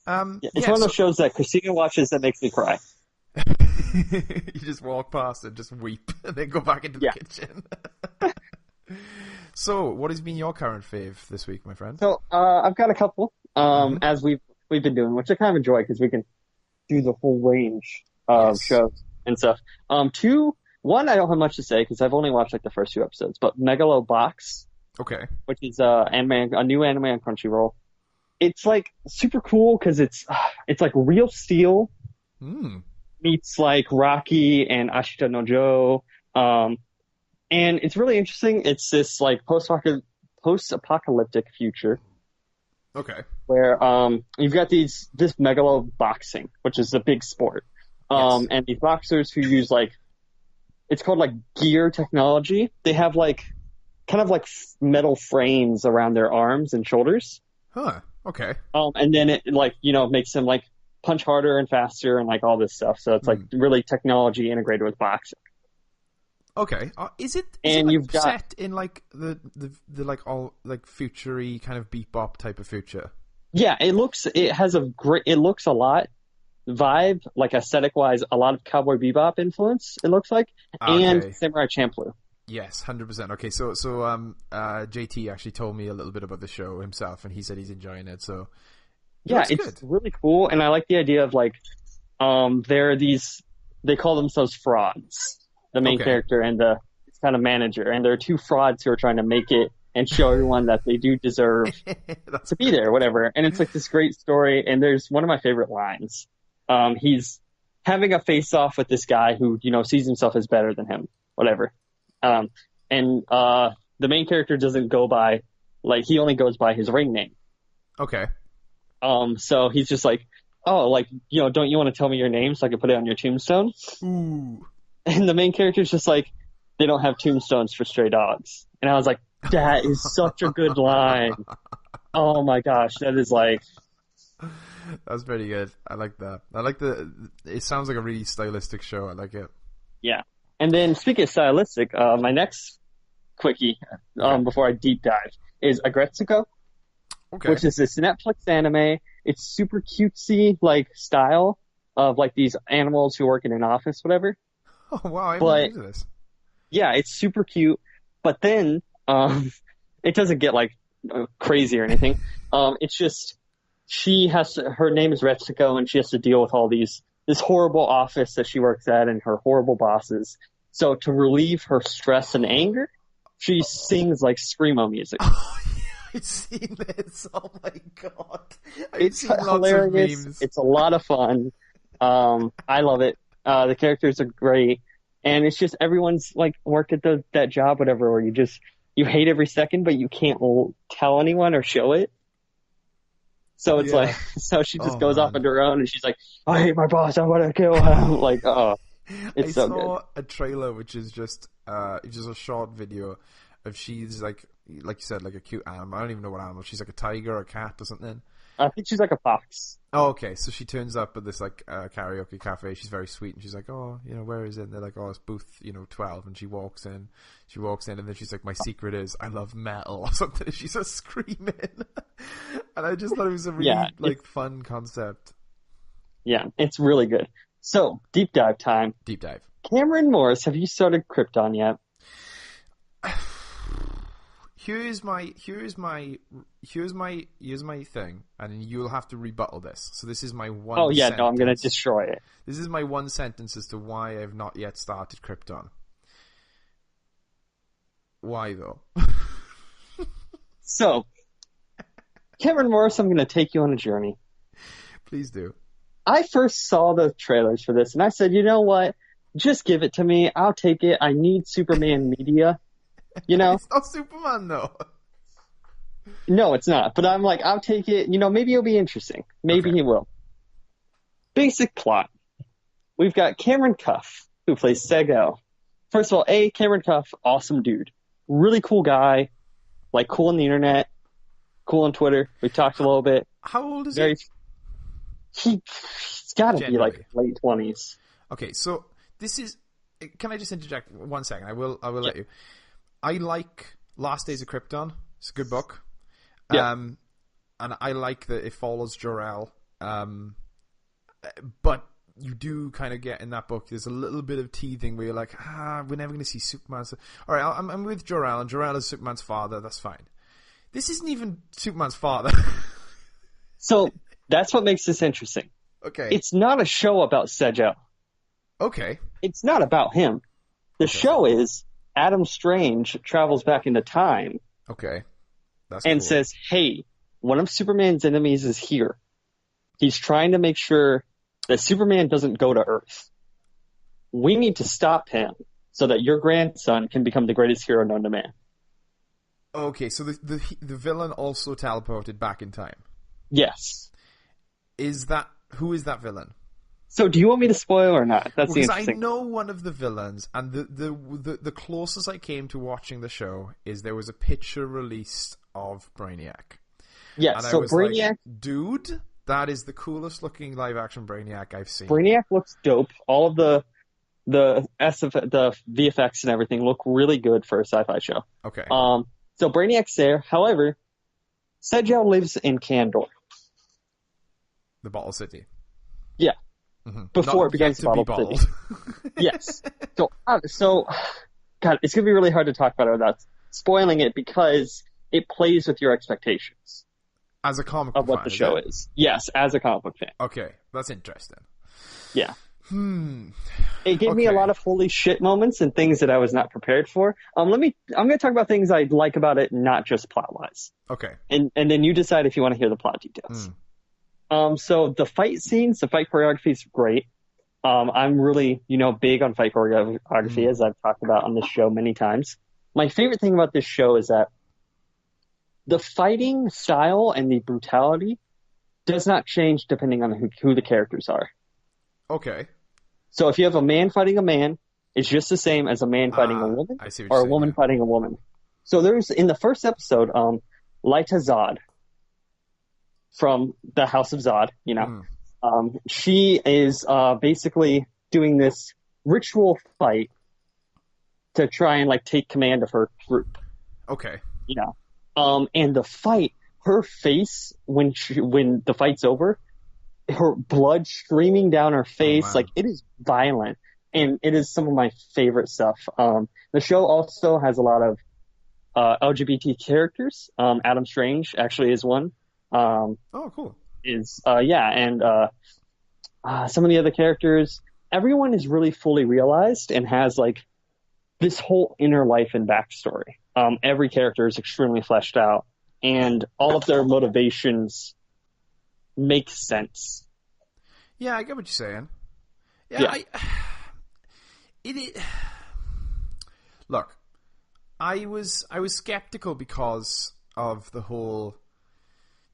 It's one of those shows that Christina watches that makes me cry. You just walk past and just weep, and then go back into the kitchen. So, what has been your current fave this week, my friend? So, I've got a couple, as we've been doing, which I kind of enjoy because we can do the whole range of shows and stuff. One, I don't have much to say because I've only watched like the first 2 episodes, but Megalobox, which is a new anime on Crunchyroll. It's like super cool because it's like Real Steel meets like Rocky and Ashita no Joe. And it's really interesting. It's this like post-apocalyptic future. Okay. Where you've got this megalo boxing, which is a big sport. And these boxers who use like it's called like gear technology. They have like kind of like metal frames around their arms and shoulders. Huh. Okay. And then it like, makes them like punch harder and faster and like all this stuff. So it's like really technology integrated with boxing. Okay, is it set in like the like all like future-y kind of bebop type of future? Yeah, it looks a lot vibe, like aesthetic-wise, a lot of Cowboy Bebop influence, it looks like, and Samurai Champloo. Yes, 100%. Okay, so JT actually told me a little bit about the show himself, and he said he's enjoying it, so it's good. Really cool, and I like the idea of like, they call themselves frauds. The main character and the kind of manager, and there are 2 frauds who are trying to make it and show everyone that they do deserve to be there, whatever. And it's like this great story, and there's one of my favorite lines. He's having a face-off with this guy who, sees himself as better than him, whatever. And the main character doesn't go by, like, he only goes by his ring name. Okay. So he's just like, oh, like, don't you want to tell me your name so I can put it on your tombstone? Ooh. And the main character's just like, they don't have tombstones for stray dogs. And I was like, that is such a good line. Oh my gosh, that is like... That's pretty good. I like that. It sounds like a really stylistic show. I like it. Yeah. And then speaking of stylistic, my next quickie, before I deep dive, is Agretsuko. Okay. Which is this Netflix anime. It's super cutesy, like, style of, like, these animals who work in an office, whatever. Oh, wow, I haven't seen this. Yeah, it's super cute, but then it doesn't get, like, crazy or anything. It's just, her name is Retsuko, and she has to deal with all this horrible office that she works at and her horrible bosses. So to relieve her stress and anger, she sings, like, screamo music. Oh, yeah, I've seen this. Oh, my God. It's hilarious. It's a lot of fun. I love it. The characters are great. And it's just everyone's like worked at that job, whatever, where you hate every second, but you can't tell anyone or show it. So it's like, so she just goes off on her own and she's like, I hate my boss, I want to kill him. Like, oh, it's so good. I saw a trailer which is just a short video of she's like you said, like a cute animal. I don't even know what animal. She's like a tiger or a cat or something. I think she's like a fox. Oh, okay. So she turns up at this like karaoke cafe. She's very sweet, and she's like, "Oh, where is it?" And they're like, "Oh, it's booth, 12." And she walks in. And then she's like, "My secret is I love metal," or something. And she's just screaming. And I just thought it was a really fun concept. Yeah, it's really good. So deep dive time. Deep dive. Cameron Morris, have you started Krypton yet? Here's my thing, and you'll have to rebuttal this. So this is my one. Oh yeah, sentence. no, I'm gonna destroy it. This is my one sentence as to why I've not yet started Krypton. Why though? So, Cameron Morris, I'm gonna take you on a journey. Please do. I first saw the trailers for this, and I said, you know what? Just give it to me. I'll take it. I need Superman media. It's not Superman, though. No, it's not. But I'm like, I'll take it. Maybe it'll be interesting. Maybe he will. Basic plot. We've got Cameron Cuff, who plays Sego. First of all, Cameron Cuff, awesome dude. Really cool guy. Like, cool on the internet. Cool on Twitter. We talked a little bit. How old is he? He's got to be like late 20s. Okay, so this is... Can I just interject 1 second? I will let you... I like Last Days of Krypton. It's a good book. Yeah. And I like that it follows Jor-El. But you do kind of get in that book, there's a little bit of teething where you're like, we're never going to see Superman. So, all right, I'm with Jor-El, and Jor-El is Superman's father. That's fine. This isn't even Superman's father. So that's what makes this interesting. Okay. It's not a show about Sejel. Okay. It's not about him. The show is... Adam Strange travels back into time. Okay. That's and cool. Says, hey, one of Superman's enemies is here. He's trying to make sure that Superman doesn't go to Earth. We need to stop him so that your grandson can become the greatest hero known to man. Okay, so the villain also teleported back in time? Yes. Who is that villain? So do you want me to spoil or not? That's the interesting. Because I know one of the villains, and the closest I came to watching the show is there was a picture released of Brainiac. Yeah, so Brainiac... Like, dude, that is the coolest looking live action Brainiac I've seen. Brainiac looks dope. All of the VFX and everything look really good for a sci-fi show. Okay. So Brainiac's there. However, Sejel lives in Kandor. The Bottle City. Yeah. Mm-hmm. Before it becomes Bottle City. Yes. So, God, it's going to be really hard to talk about it without spoiling it because it plays with your expectations. As a comic book of what fan, the show is. Yes, as a comic book fan. Okay, that's interesting. Yeah. It gave me a lot of holy shit moments and things that I was not prepared for. I'm going to talk about things I like about it, not just plot-wise. Okay. And then you decide if you want to hear the plot details. So the fight scenes, the fight choreography is great. I'm really, big on fight choreography, as I've talked about on this show many times. My favorite thing about this show is that the fighting style and the brutality does not change depending on who the characters are. Okay. So if you have a man fighting a man, it's just the same as a man fighting a woman or a woman fighting a woman. So there's, in the first episode, Lyta Zod from the House of Zod, she is basically doing this ritual fight to try and take command of her group. Okay. And the fight, her face when the fight's over, her blood streaming down her face, it is violent, and it is some of my favorite stuff. The show also has a lot of LGBT characters. Adam Strange actually is one. Oh, cool. And some of the other characters, everyone is really fully realized and has this whole inner life and backstory. Every character is extremely fleshed out, and all of their motivations make sense. Yeah, I get what you're saying. Yeah. Look, I was skeptical because of the whole,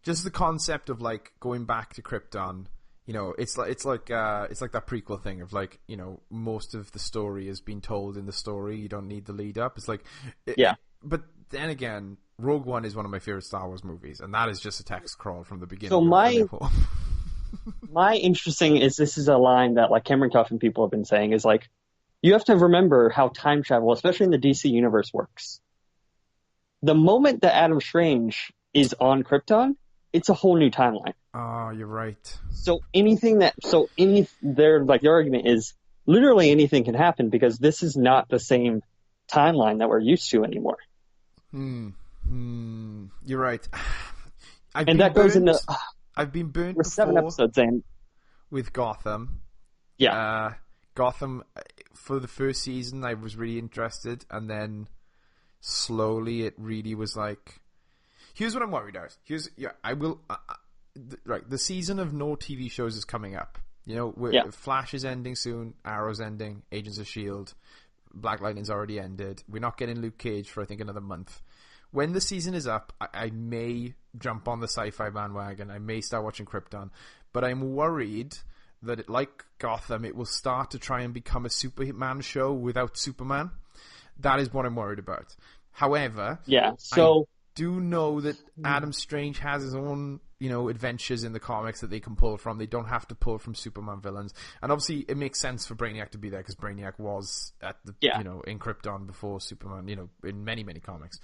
just the concept of like going back to Krypton. You know, it's like that prequel thing of like, you know, most of the story has been told in the story. You don't need the lead up. It's like, but then again, Rogue One is one of my favorite Star Wars movies, and that is just a text crawl from the beginning. So my interesting is, this is a line that like Cameron Cuff and people have been saying, is like, you have to remember how time travel, especially in the DC universe, works. The moment that Adam Strange is on Krypton, it's a whole new timeline. Oh, you're right. So their argument is literally anything can happen, because this is not the same timeline that we're used to anymore. You're right. I've been burnt we're 7 episodes in with Gotham. Yeah. Gotham, for the first season, I was really interested, and then slowly it really was like, here's what I'm worried about. The season of no TV shows is coming up. You know, Flash is ending soon, Arrow's ending, Agents of S.H.I.E.L.D., Black Lightning's already ended. We're not getting Luke Cage for, I think, another month. When the season is up, I may jump on the sci-fi bandwagon. I may start watching Krypton. But I'm worried that, like Gotham, it will start to try and become a Superman show without Superman. That is what I'm worried about. However, I do know that Adam Strange has his own, you know, adventures in the comics that they can pull from. They don't have to pull from Superman villains. And obviously it makes sense for Brainiac to be there, because Brainiac was at the, you know, in Krypton before Superman, you know, in many, many comics.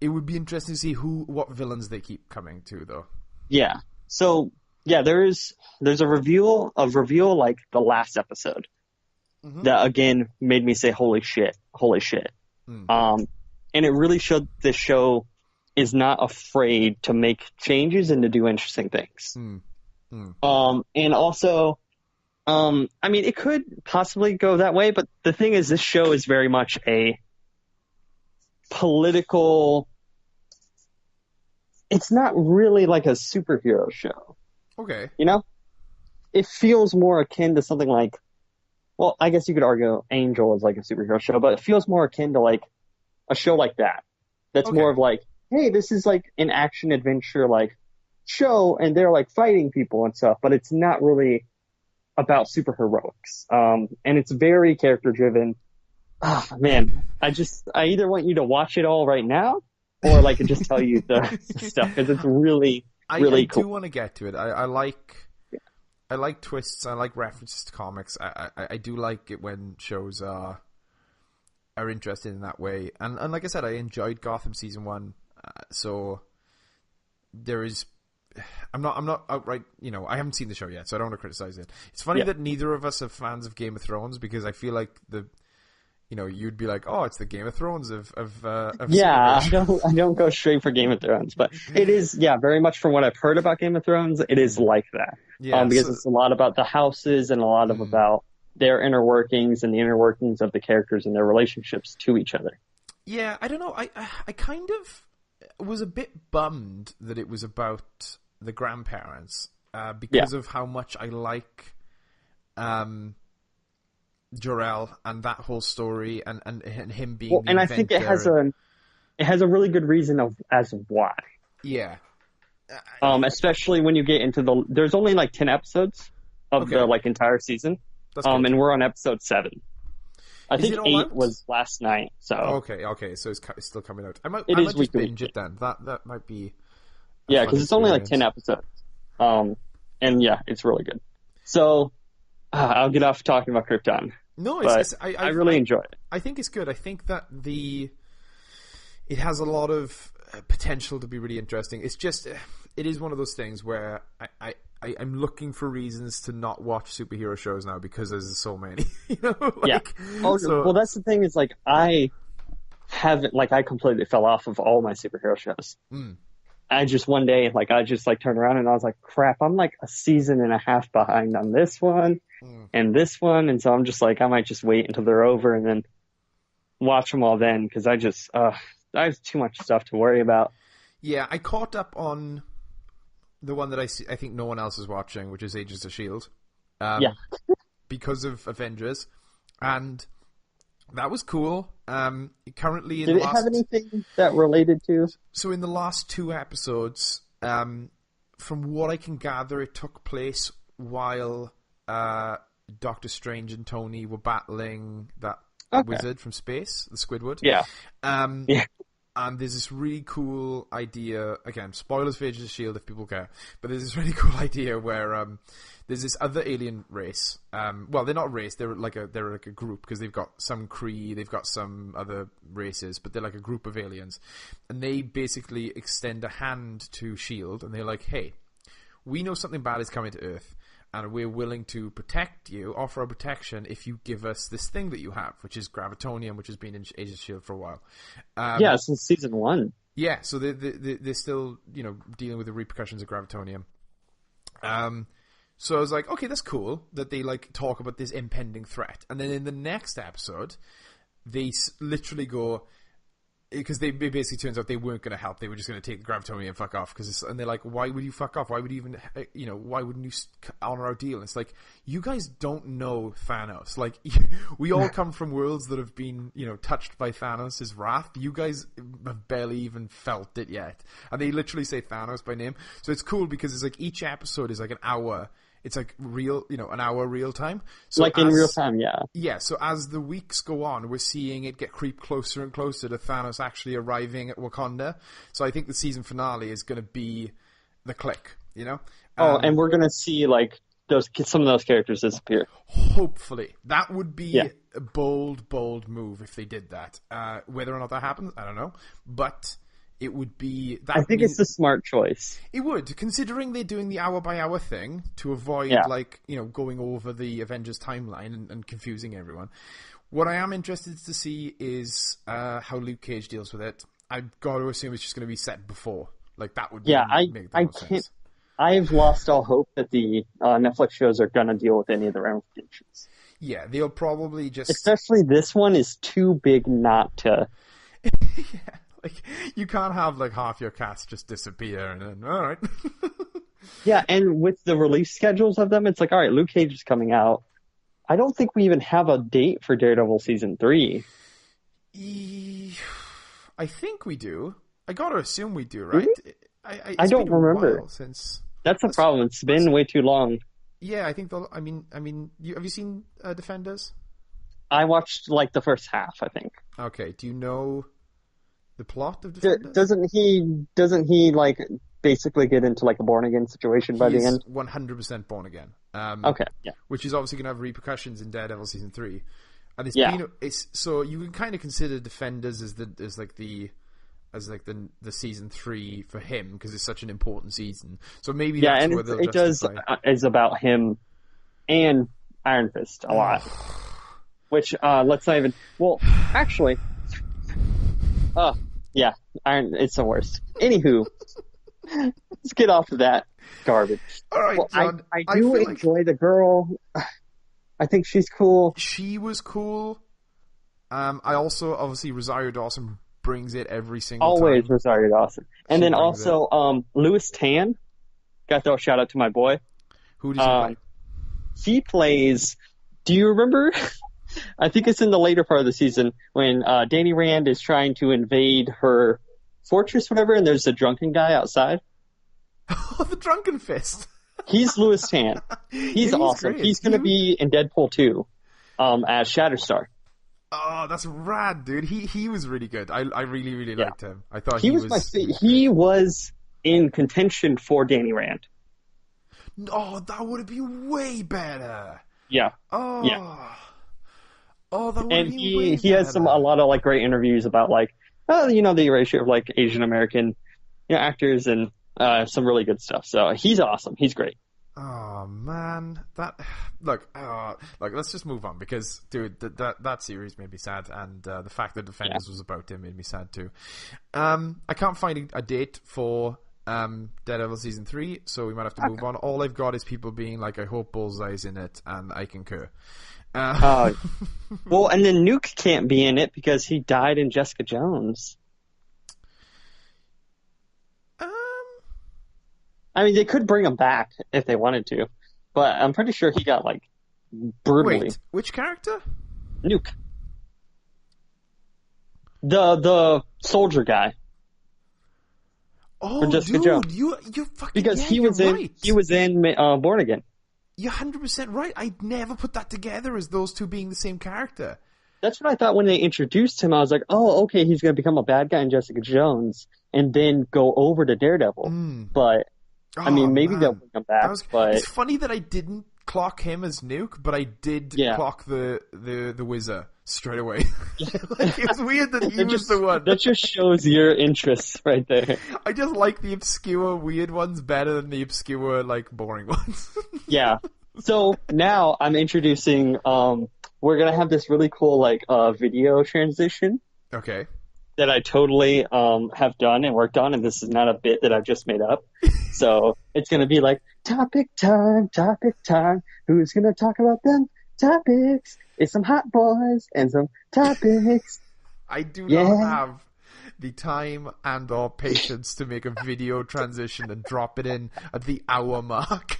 It would be interesting to see what villains they keep coming to, though. Yeah. So, yeah, there's a reveal like the last episode that again made me say, holy shit. And it really showed this show is not afraid to make changes and to do interesting things. And also, I mean, it could possibly go that way, but the thing is, this show is very much a political, it's not really like a superhero show. Okay. You know? It feels more akin to something like, well, I guess you could argue Angel is like a superhero show, but it feels more akin to like a show like that. That's more of like, hey, this is like an action adventure like show, and they're like fighting people and stuff, but it's not really about super heroics. And it's very character driven. Oh man, I either want you to watch it all right now, or like just tell you the stuff, because it's really cool. I do want to get to it. I like twists. I like references to comics. I do like it when shows are interested in that way. And like I said, I enjoyed Gotham season 1. So there is, I'm not outright, you know, I haven't seen the show yet, so I don't want to criticize it. It's funny that neither of us are fans of Game of Thrones, because I feel like you'd be like, oh, it's the Game of Thrones of yeah, I don't go straight for Game of Thrones, but it is, very much from what I've heard about Game of Thrones, it is like that. Because it's a lot about the houses and a lot of about their inner workings and the inner workings of the characters and their relationships to each other. Yeah, I don't know. I kind of was a bit bummed that it was about the grandparents, because of how much I like Jor-El and that whole story and him being the and I inventor. think it has a really good reason as why. Yeah. Especially when you get into there's only like 10 episodes of the like entire season. And we're on episode 7. I think 8 was last night. So okay, so it's still coming out. I might just binge it then. That might be. Yeah, because it's only like 10 episodes. And yeah, it's really good. So I'll get off talking about Krypton. No, I really enjoy it. I think it's good. I think that it has a lot of potential to be really interesting. It's just, it is one of those things where I'm looking for reasons to not watch superhero shows now, because there's so many. You know? Well, that's the thing, is like I completely fell off of all my superhero shows. I just one day turned around and I was like, crap, I'm like a season and a half behind on this one and this one, and so I'm just like, I might just wait until they're over and then watch them all then, because I have too much stuff to worry about. Yeah, I caught up on the one that I think no one else is watching, which is Agents of S.H.I.E.L.D. Because of Avengers. And that was cool. Currently, Did it have anything that related to? So in the last 2 episodes, from what I can gather, it took place while Doctor Strange and Tony were battling that wizard from space, the Squidward. Yeah. And there's this really cool idea, again, spoilers for Agents of S.H.I.E.L.D. if people care, but there's this really cool idea where there's this other alien race. Well, they're not a race, they're like a group, because they've got some Kree, they've got some other races, but they're like a group of aliens. And they basically extend a hand to S.H.I.E.L.D., and they're like, hey, we know something bad is coming to Earth, and we're willing to protect you, offer our protection, if you give us this thing that you have, which is gravitonium, which has been in Agents of S.H.I.E.L.D. for a while. Since season 1. Yeah, so they're still, dealing with the repercussions of gravitonium. So I was like, okay, that's cool that they talk about this impending threat. And then in the next episode, they literally go, because it basically turns out they weren't going to help. They were just going to take the gravitonium and fuck off. And they're like, why would you fuck off? Why would you even, why wouldn't you honor our deal? And it's like, you guys don't know Thanos. Like, we all come from worlds that have been, touched by Thanos' wrath. You guys have barely even felt it yet. And they literally say Thanos by name. So it's cool because it's like each episode is like an hour. It's like real, an hour real time. So in real time, yeah. Yeah, so as the weeks go on, we're seeing it get creep closer and closer to Thanos actually arriving at Wakanda. So I think the season finale is going to be the click, and we're going to see, some of those characters disappear. Hopefully. That would be a bold, bold move if they did that. Whether or not that happens, I don't know. But it would be... I think it's the smart choice. It would, considering they're doing the hour-by-hour thing to avoid, going over the Avengers timeline and confusing everyone. What I am interested to see is how Luke Cage deals with it. I've got to assume it's just going to be set before. That would make the most sense. I've lost all hope that the Netflix shows are going to deal with any of the ramifications. Yeah, they'll probably just... Especially this one is too big not to... Yeah. You can't have half your cast just disappear and then, all right. Yeah, and with the release schedules of them, it's like, all right, Luke Cage is coming out. I don't think we even have a date for Daredevil season 3. I think we do. I gotta assume we do, right? Really? I don't remember. Since that's the problem. It's been way too long. Yeah, I think have you seen Defenders? I watched the first half, I think. Okay, do you know the plot of Defenders? Doesn't he basically get into a born again situation by the end? 100% born again. Okay, yeah. Which is obviously going to have repercussions in Daredevil season 3. And so you can kind of consider Defenders as the season 3 for him because it's such an important season. So maybe that's where they'll justify. It's about him and Iron Fist a lot. Which let's not even. Well, actually. Yeah, it's the worst. Anywho, let's get off of that garbage. All right, John, I do enjoy the girl. I think she's cool. She was cool. I also, obviously, Rosario Dawson brings it every single time. Always Rosario Dawson. And then also, Louis Tan. Got to throw a shout out to my boy. Who does he play? He plays... Do you remember... I think it's in the later part of the season when Danny Rand is trying to invade her fortress, whatever, and there's a drunken guy outside. Oh, the Drunken Fist. He's Louis Tan. He's awesome. Great. He's going to be in Deadpool 2 as Shatterstar. Oh, that's rad, dude. He was really good. I really, really liked him. I thought he was he was in contention for Danny Rand. Oh, that would have been way better. Yeah. Oh. Yeah. Oh, that would be way better. He has a lot of great interviews about the erasure of Asian American actors and some really good stuff. So he's awesome. He's great. Oh man, let's just move on because dude, that series made me sad, and the fact that Defenders was about him made me sad too. I can't find a date for Daredevil season 3, so we might have to move on. All I've got is people being like, I hope Bullseye's in it, and I concur. Well, and then Nuke can't be in it because he died in Jessica Jones. I mean, they could bring him back if they wanted to, but I'm pretty sure he got brutally. Wait, which character? Nuke. The soldier guy. Oh, Jessica dude, Jones. you fucking Because yeah, he was you're in right. he was in Born Again. You're 100% right. I never put that together as those two being the same character. That's what I thought when they introduced him. I was like, oh, okay, he's going to become a bad guy in Jessica Jones and then go over to Daredevil. But, I mean, maybe they'll bring him back. But it's funny that I didn't clock him as Nuke, but I did clock the Wizard straight away. Like, it was weird that he was the one. That just shows your interests right there. I just like the obscure, weird ones better than the obscure, like, boring ones. Yeah. So now I'm introducing, we're going to have this really cool, like, video transition. Okay. That I totally have done and worked on, and this is not a bit that I've just made up. So it's going to be like, topic time, who's going to talk about them topics? It's some hot boys and some topics. I do not have the time and or patience to make a video transition and drop it in at the hour mark.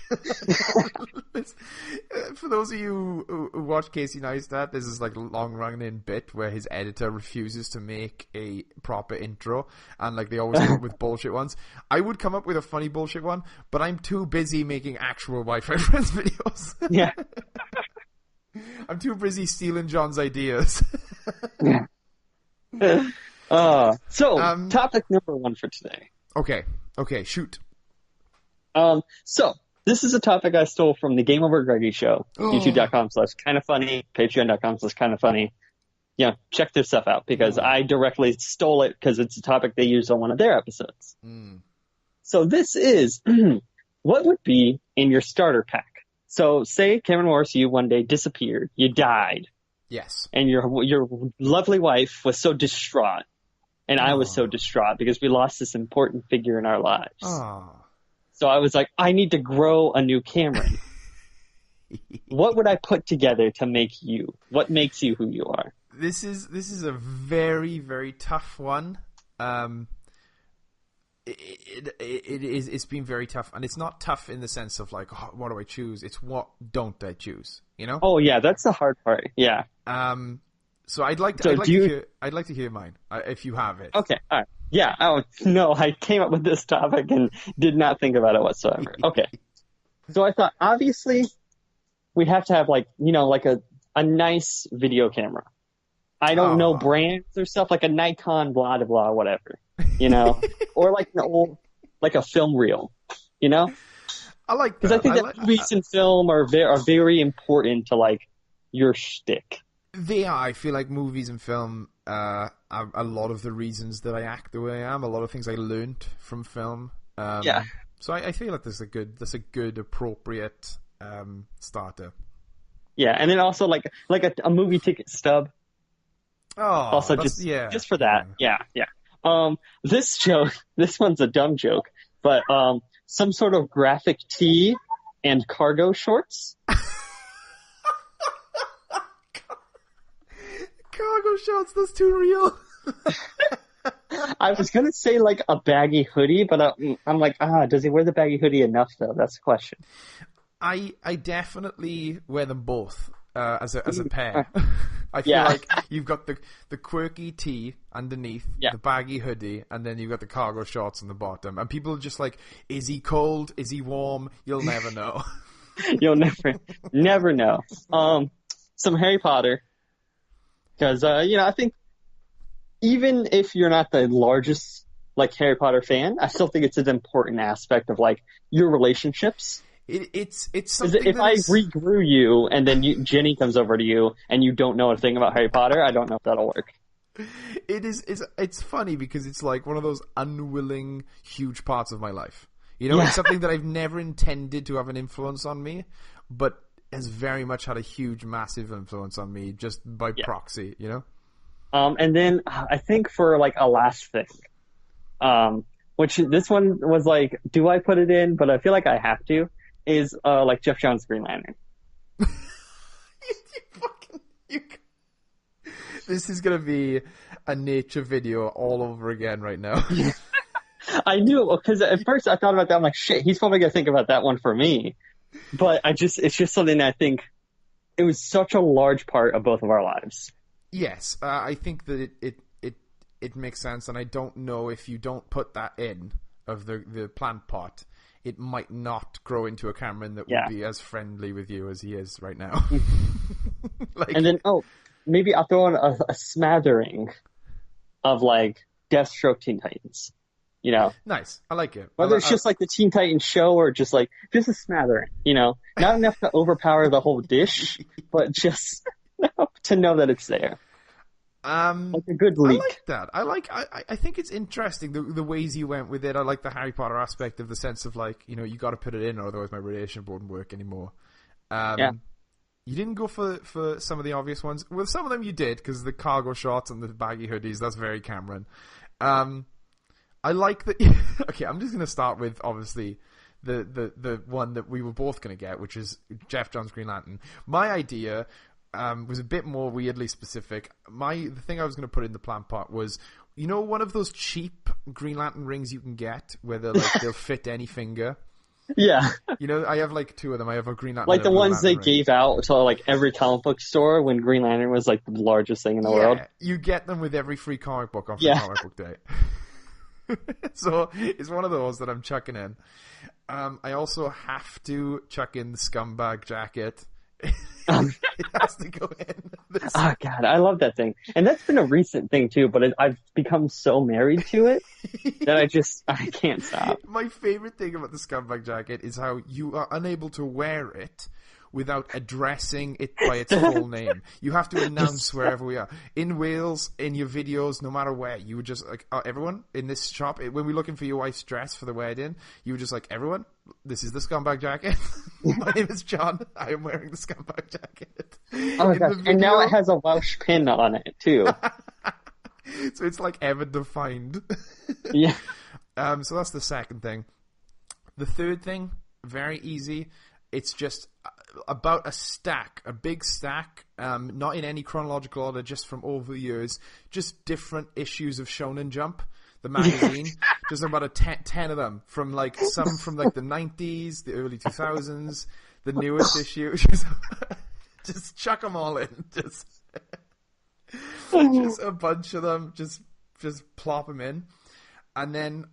For those of you who watch Casey Neistat, this is like a long-running bit where his editor refuses to make a proper intro, and like they always come up with bullshit ones. I would come up with a funny bullshit one, but I'm too busy making actual Wi-Fi Friends videos. Yeah. I'm too busy stealing John's ideas. So, topic number 1 for today. Okay, shoot. So, this is a topic I stole from the Game Over Greggy show, youtube.com/kindafunny, patreon.com/kindafunny. Yeah, check their stuff out, because I directly stole it because it's a topic they used on one of their episodes. So this is, what would be in your starter pack? So, say, Cameron Morris, you one day disappeared, you died. Yes. And your lovely wife was so distraught. And I was so distraught because we lost this important figure in our lives. So I was like, I need to grow a new Cameron. What would I put together to make you? What makes you who you are? This is a very, very tough one. It's been very tough, and it's not tough in the sense of like, oh, what do I choose? It's what don't I choose? You know? Oh yeah, that's the hard part. Yeah. So I'd like to hear mine if you have it. Okay. All right. Yeah. Oh no, I came up with this topic and did not think about it whatsoever. Okay. So I thought obviously we'd have to have like a nice video camera. I don't know brands or stuff, like a Nikon blah blah blah whatever, or like an old, like a film reel, I like that. Because I think that movies and film are very important to like your shtick. They are. I feel like movies and film are a lot of the reasons that I act the way I am. A lot of things I learned from film. So I feel like that's a good appropriate starter. Yeah, and then also like a movie ticket stub. Oh, also just for that. Yeah. This one's a dumb joke, but some sort of graphic tee and cargo shorts. Cargo shorts, that's too real. I was going to say like a baggy hoodie, but I'm like, does he wear the baggy hoodie enough though? That's the question. I definitely wear them both as a pair. I feel like you've got the quirky tee underneath, the baggy hoodie, and then you've got the cargo shorts on the bottom. And people are just like, is he cold? Is he warm? You'll never know. You'll never know. Some Harry Potter. Because, I think even if you're not the largest, like, Harry Potter fan, I still think it's an important aspect of, like, your relationships. It's something if I regrew you and then Jenny comes over to you and you don't know a thing about Harry Potter, I don't know if that'll work. It's funny because it's like one of those unwilling, huge parts of my life. It's something that I've never intended to have an influence on me, but has very much had a huge, massive influence on me just by proxy, And then I think for like a last thing, which this one was like, do I put it in? But I feel like I have to, is like Jeff Johns' Green Lantern. This is going to be a nature video all over again right now. I knew, because at first I thought about that. I'm like, shit, he's probably going to think about that one for me. But it's just something I think it was such a large part of both of our lives. Yes, I think that it makes sense, and I don't know if you don't put that in of the plant pot, it might not grow into a Cameron that would be as friendly with you as he is right now. And then, maybe I'll throw in a smattering of like Deathstroke Teen Titans. You know, nice. I like it. Whether it's just like the Teen Titans show or just a smattering. You know, not enough to overpower the whole dish, but just to know that it's there. Like a good leak. I like that. I think it's interesting the ways you went with it. I like the Harry Potter aspect of the sense of like, you know, you got to put it in, or otherwise my radiation wouldn't work anymore. You didn't go for some of the obvious ones. Well, some of them you did, because the cargo shorts and the baggy hoodies, that's very Cameron. I like that. Okay, I'm just going to start with, obviously, the one that we were both going to get, which is Jeff Johns' Green Lantern. My idea was a bit more weirdly specific. The thing I was going to put in the plant pot was, you know, one of those cheap Green Lantern rings you can get where they'll fit any finger. Yeah. You know, I have like two of them. I have a Green Lantern. Like the ones they ring. gave out to like every comic book store when Green Lantern was like the largest thing in the world. You get them with every free comic book on free comic book day. So it's one of those that I'm chucking in. I also have to chuck in the scumbag jacket. It has to go in. Oh God, I love that thing, and that's been a recent thing too. But I've become so married to it that I can't stop. My favorite thing about the scumbag jacket is how you are unable to wear it without addressing it by its full name. You have to announce wherever we are. In Wales, in your videos, no matter where, you would just like, everyone in this shop, when we're looking for your wife's dress for the wedding, you would just like, everyone, this is the scumbag jacket. My name is John. I am wearing the scumbag jacket. Oh my gosh. And now it has a Welsh pin on it too. So it's like ever defined. Yeah. So that's the second thing. The third thing, very easy. It's just about a big stack, not in any chronological order, just from over the years, just different issues of Shonen Jump, the magazine, just about 10 of them, from like some from like the 90s, the early 2000s, the newest issue, just chuck them all in, just a bunch of them, just plop them in, and then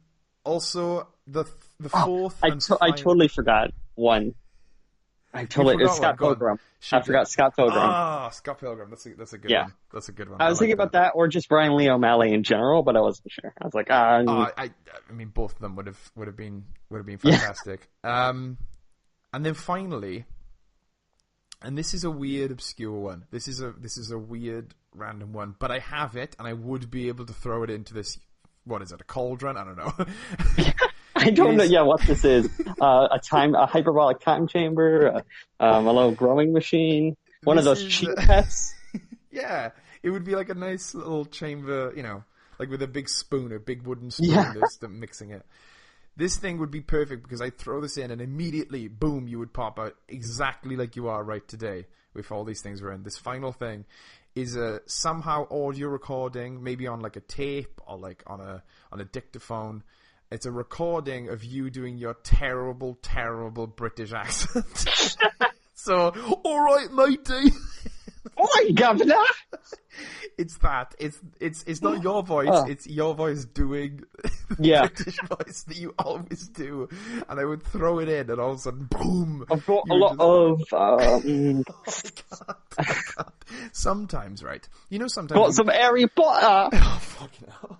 also the fourth. I totally forgot one. It's Scott Pilgrim. I forgot Scott Pilgrim. Ah, Scott Pilgrim. That's a good one. That's a good one. I was thinking about that, or just Brian Lee O'Malley in general, but I wasn't sure. I was like, I mean, both of them would have been fantastic. And then finally, and this is a weird, obscure one. This is a weird, random one, but I have it, and I would be able to throw it into this. What is it? A cauldron? I don't know. I don't know. Yeah, what this is? A hyperbolic time chamber, a little growing machine, one of those cheap pets. Yeah, it would be like a nice little chamber, you know, like with a big spoon, a big wooden spoon, just mixing it. This thing would be perfect because I'd throw this in and immediately, boom, you would pop out exactly like you are right today with all these things we're in. This final thing is a somehow audio recording, maybe on like a tape or like on a dictaphone. It's a recording of you doing your terrible, terrible British accent. So, all right, matey. Oi, governor. It's that. It's not your voice. It's your voice doing the British voice that you always do. And I would throw it in, and all of a sudden, boom. I've got a lot of. Oh, I can't. Sometimes, right? You know, sometimes. Got some Harry Potter. Oh, fucking hell.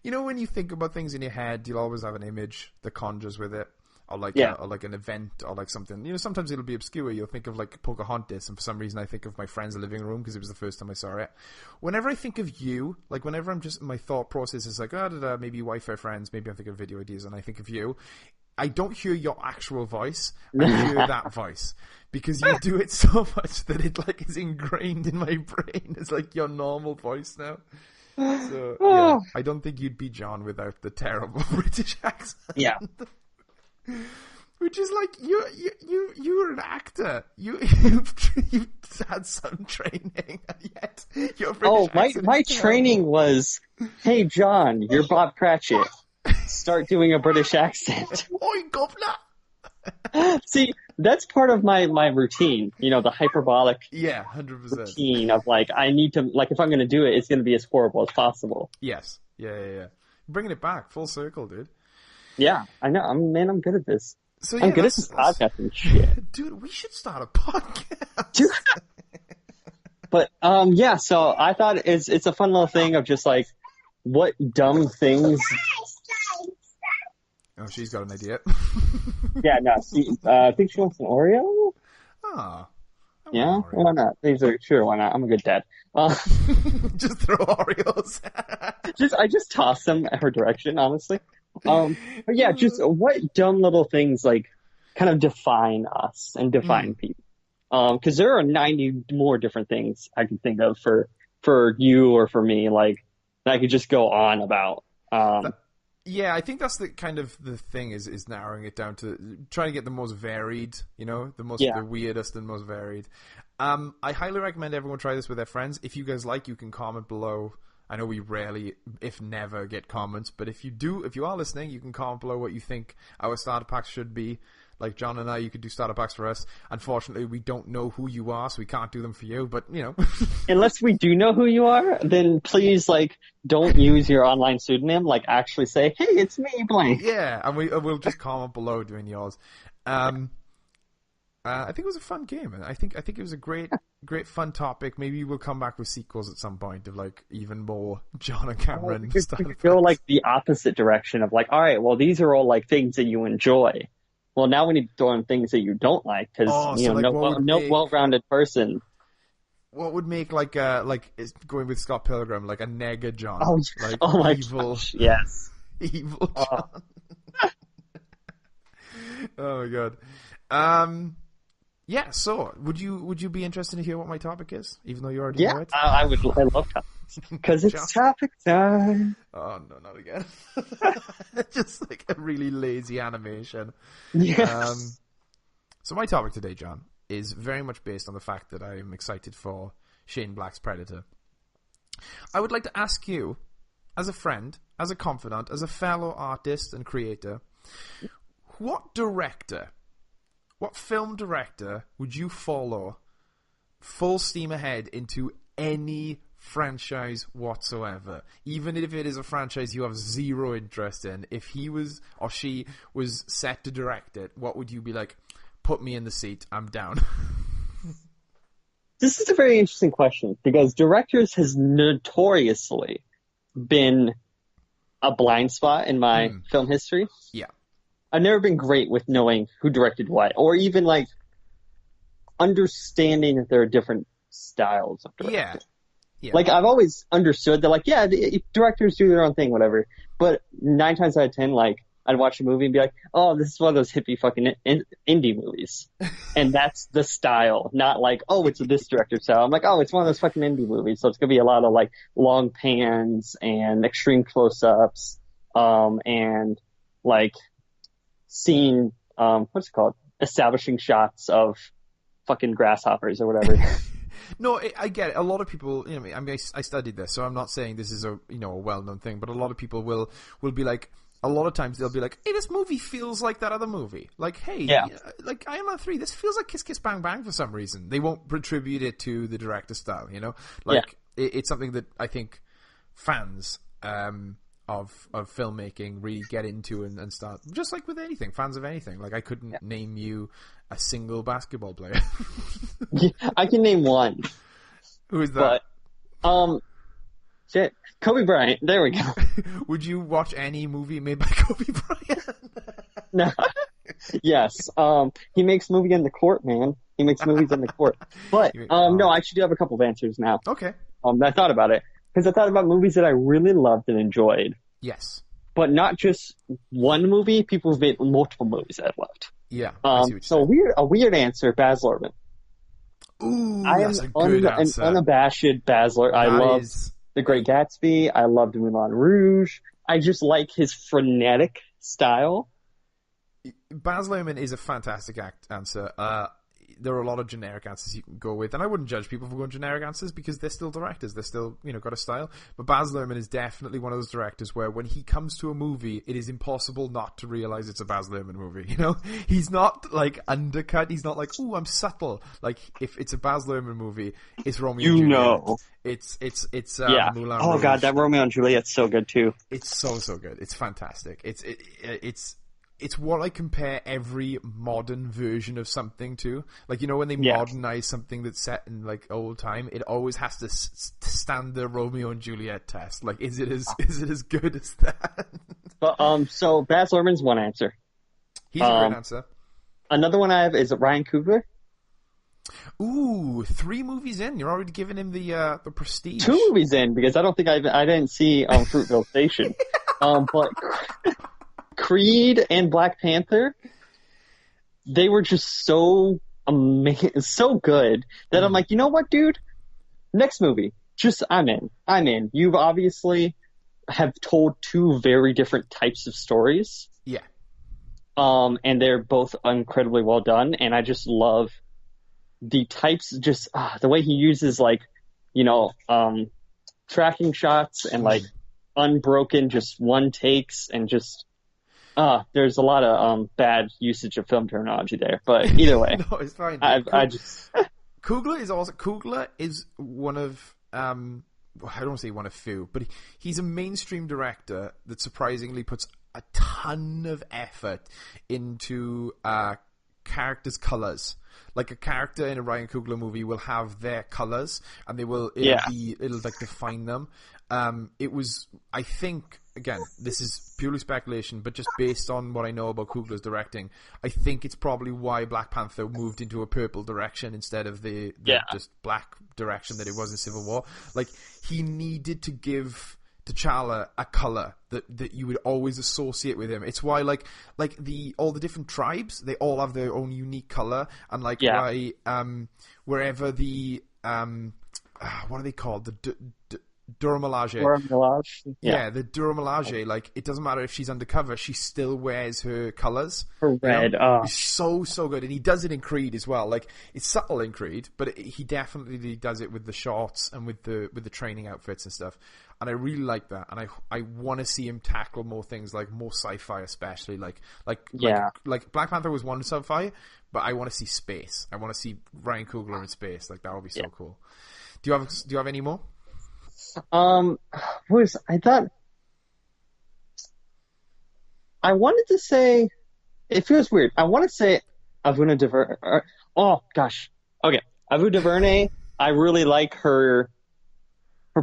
You know, when you think about things in your head, you'll always have an image that conjures with it, or like an event, or like something. You know, sometimes it'll be obscure. You'll think of like Pocahontas, and for some reason I think of my friend's living room because it was the first time I saw it. Whenever I think of you, like whenever I'm just, my thought process is like, maybe Wi-Fi friends, maybe I'm thinking of video ideas, and I think of you. I don't hear your actual voice. I hear that voice. Because you do it so much that it like is ingrained in my brain. It's like your normal voice now. So, yeah, I don't think you'd be John without the terrible British accent. Yeah. Which is like, you're an actor. You've had some training, and yet your British accent my training was, hey, John, you're Bob Cratchit. Start doing a British accent. Oi, governor! See, that's part of my routine. You know, the hyperbolic Yeah, 100%. routine of like, I need to, like, if I'm going to do it, it's going to be as horrible as possible. Yes. Yeah. Bringing it back, full circle, dude. Yeah, I know. I'm good at this. So yeah, I'm good at this podcasting shit. Dude, we should start a podcast. Dude. But, yeah, so I thought it's a fun little thing of just like, what dumb things. Oh, she's got an idea. Yeah, no, I think she wants an Oreo. Oh. Yeah, why not? Sure, why not? I'm a good dad. Just throw Oreos. I just toss them at her direction, honestly. But yeah, just what dumb little things like kind of define us and define people. Because there are 90 more different things I can think of for you or for me, like that I could just go on about. Yeah, I think that's the kind of the thing is narrowing it down to trying to get the most varied, you know, the weirdest and most varied. I highly recommend everyone try this with their friends. If you guys like, you can comment below. I know we rarely, if never, get comments, but if you are listening, you can comment below what you think our starter packs should be. Like John and I, you could do starter packs for us. Unfortunately, we don't know who you are, so we can't do them for you, but, you know. Unless we do know who you are, then please, like, don't use your online pseudonym. Like, actually say, hey, it's me, blank. Yeah, and we'll just comment below doing yours. I think it was a fun game. I think it was a great fun topic. Maybe we'll come back with sequels at some point of, like, even more John and Cameron. We could go, like, the opposite direction of, like, all right, well, these are all, like, things that you enjoy. Well, now we need to throw in things that you don't like, because no well-rounded person. What would make like is going with Scott Pilgrim like a nega John? Oh, like my evil, gosh, yes, evil John. Oh my god. Yeah. So, would you be interested to hear what my topic is, even though you already know it? I would. I love topics because it's topic time. Oh no, not again! Just like a really lazy animation. Yes. So my topic today, John, is very much based on the fact that I am excited for Shane Black's Predator. I would like to ask you, as a friend, as a confidant, as a fellow artist and creator, what film director would you follow full steam ahead into any franchise whatsoever? Even if it is a franchise you have zero interest in, if he was or she was set to direct it, what would you be like, put me in the seat, I'm down? This is a very interesting question, because directors has notoriously been a blind spot in my film history. Yeah. I've never been great with knowing who directed what, or even like understanding that there are different styles of directing. Yeah. Like, I've always understood that, like, yeah, the directors do their own thing, whatever. But 9 times out of 10, like, I'd watch a movie and be like, oh, this is one of those hippie fucking indie movies. And that's the style, not like, oh, it's this director's style. I'm like, oh, it's one of those fucking indie movies. So it's going to be a lot of, like, long pans and extreme close-ups, and, like, scene, what's it called? Establishing shots of fucking grasshoppers or whatever. No, I get it. A lot of people, you know, I mean, I studied this, so I'm not saying this is a well-known thing, but a lot of people will be like, a lot of times they'll be like, hey, this movie feels like that other movie. Like, hey, like Iron Man 3, this feels like Kiss Kiss Bang Bang for some reason. They won't attribute it to the director style, you know? Like, it's something that I think fans of filmmaking really get into and start, just like with anything, fans of anything. Like, I couldn't name you a single basketball player. I can name one. Who is that? But, shit. Kobe Bryant. There we go. Would you watch any movie made by Kobe Bryant? No. Yes. He makes movie on the court, man. He makes movies on the court. But, no, I actually do have a couple of answers now. Okay. I thought about it. Because I thought about movies that I really loved and enjoyed. Yes. But not just one movie. People have made multiple movies that I've loved. Yeah. So a weird answer, Baz Luhrmann. Ooh, I am an unabashed Baz Luhrmann. I love The Great Gatsby. I loved Moulin Rouge. I just like his frenetic style. Baz Luhrmann is a fantastic answer. there are a lot of generic answers you can go with, and I wouldn't judge people for going generic answers because they're still directors. They're still, got a style. But Baz Luhrmann is definitely one of those directors where when he comes to a movie, it is impossible not to realize it's a Baz Luhrmann movie. He's not like undercut. He's not like, ooh, I'm subtle. Like if it's a Baz Luhrmann movie, it's Romeo and Juliet. It's Moulin Oh Rouge. God, that Romeo and Juliet's so good too. It's so good. It's fantastic. It's what I compare every modern version of something to. Like, when they modernize something that's set in, like, old time, it always has to stand the Romeo and Juliet test. Like, is it as good as that? But, so Baz Luhrmann's one answer. He's a great answer. Another one I have is Ryan Coogler. Ooh, 3 movies in. You're already giving him the prestige. 2 movies in, because I don't think I didn't see Fruitvale Station. But Creed and Black Panther, they were just so amazing, so good that I'm like, you know what, dude? Next movie, I'm in. You've obviously have told 2 very different types of stories. Yeah. And they're both incredibly well done, and I just love the types, the way he uses, like, tracking shots and like unbroken, just one takes, and just there's a lot of bad usage of film terminology there, but either way. No, it's fine. Coogler is one of I don't want to say one of few, but he's a mainstream director that surprisingly puts a ton of effort into characters' colors. Like a character in a Ryan Coogler movie will have their colors, and it'll like define them. I think, again, this is purely speculation, but just based on what I know about Coogler's directing, I think it's probably why Black Panther moved into a purple direction instead of the just black direction that it was in Civil War. Like, he needed to give T'Challa a color that you would always associate with him. It's why all the different tribes, they all have their own unique color, and why wherever the what are they called, the Dora Milaje. Yeah, the Dora Milaje. Like, it doesn't matter if she's undercover, she still wears her colors. Her red. It's so good, and he does it in Creed as well. Like, it's subtle in Creed, but he definitely does it with the shorts and with the training outfits and stuff. And I really like that, and I want to see him tackle more things, like more sci-fi, especially like Black Panther was one sci-fi, but I want to see space. I want to see Ryan Coogler in space. Like, that would be so cool. Do you have any more? I wanted to say, it feels weird. I want to say Avuna DuVernay. Oh gosh. Okay. Ava DuVernay, I really like her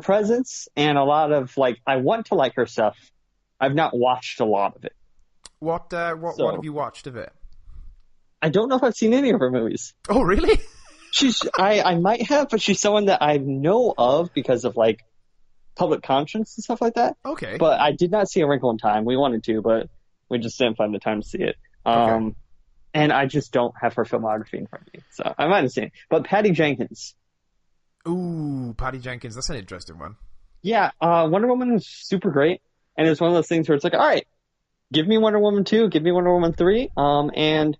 presence, and a lot of, like, I want to like her stuff. I've not watched a lot of it. What have you watched of it? I don't know if I've seen any of her movies. Oh, really? I might have, but she's someone that I know of because of, like, Public Conscience and stuff like that. Okay. But I did not see A Wrinkle in Time. We wanted to, but we just didn't find the time to see it. Okay. And I just don't have her filmography in front of me, so I might have seen it. But Patty Jenkins. Ooh, Patty Jenkins. That's an interesting one. Yeah, Wonder Woman is super great, and it's one of those things where it's like, all right, give me Wonder Woman 2, give me Wonder Woman 3, and,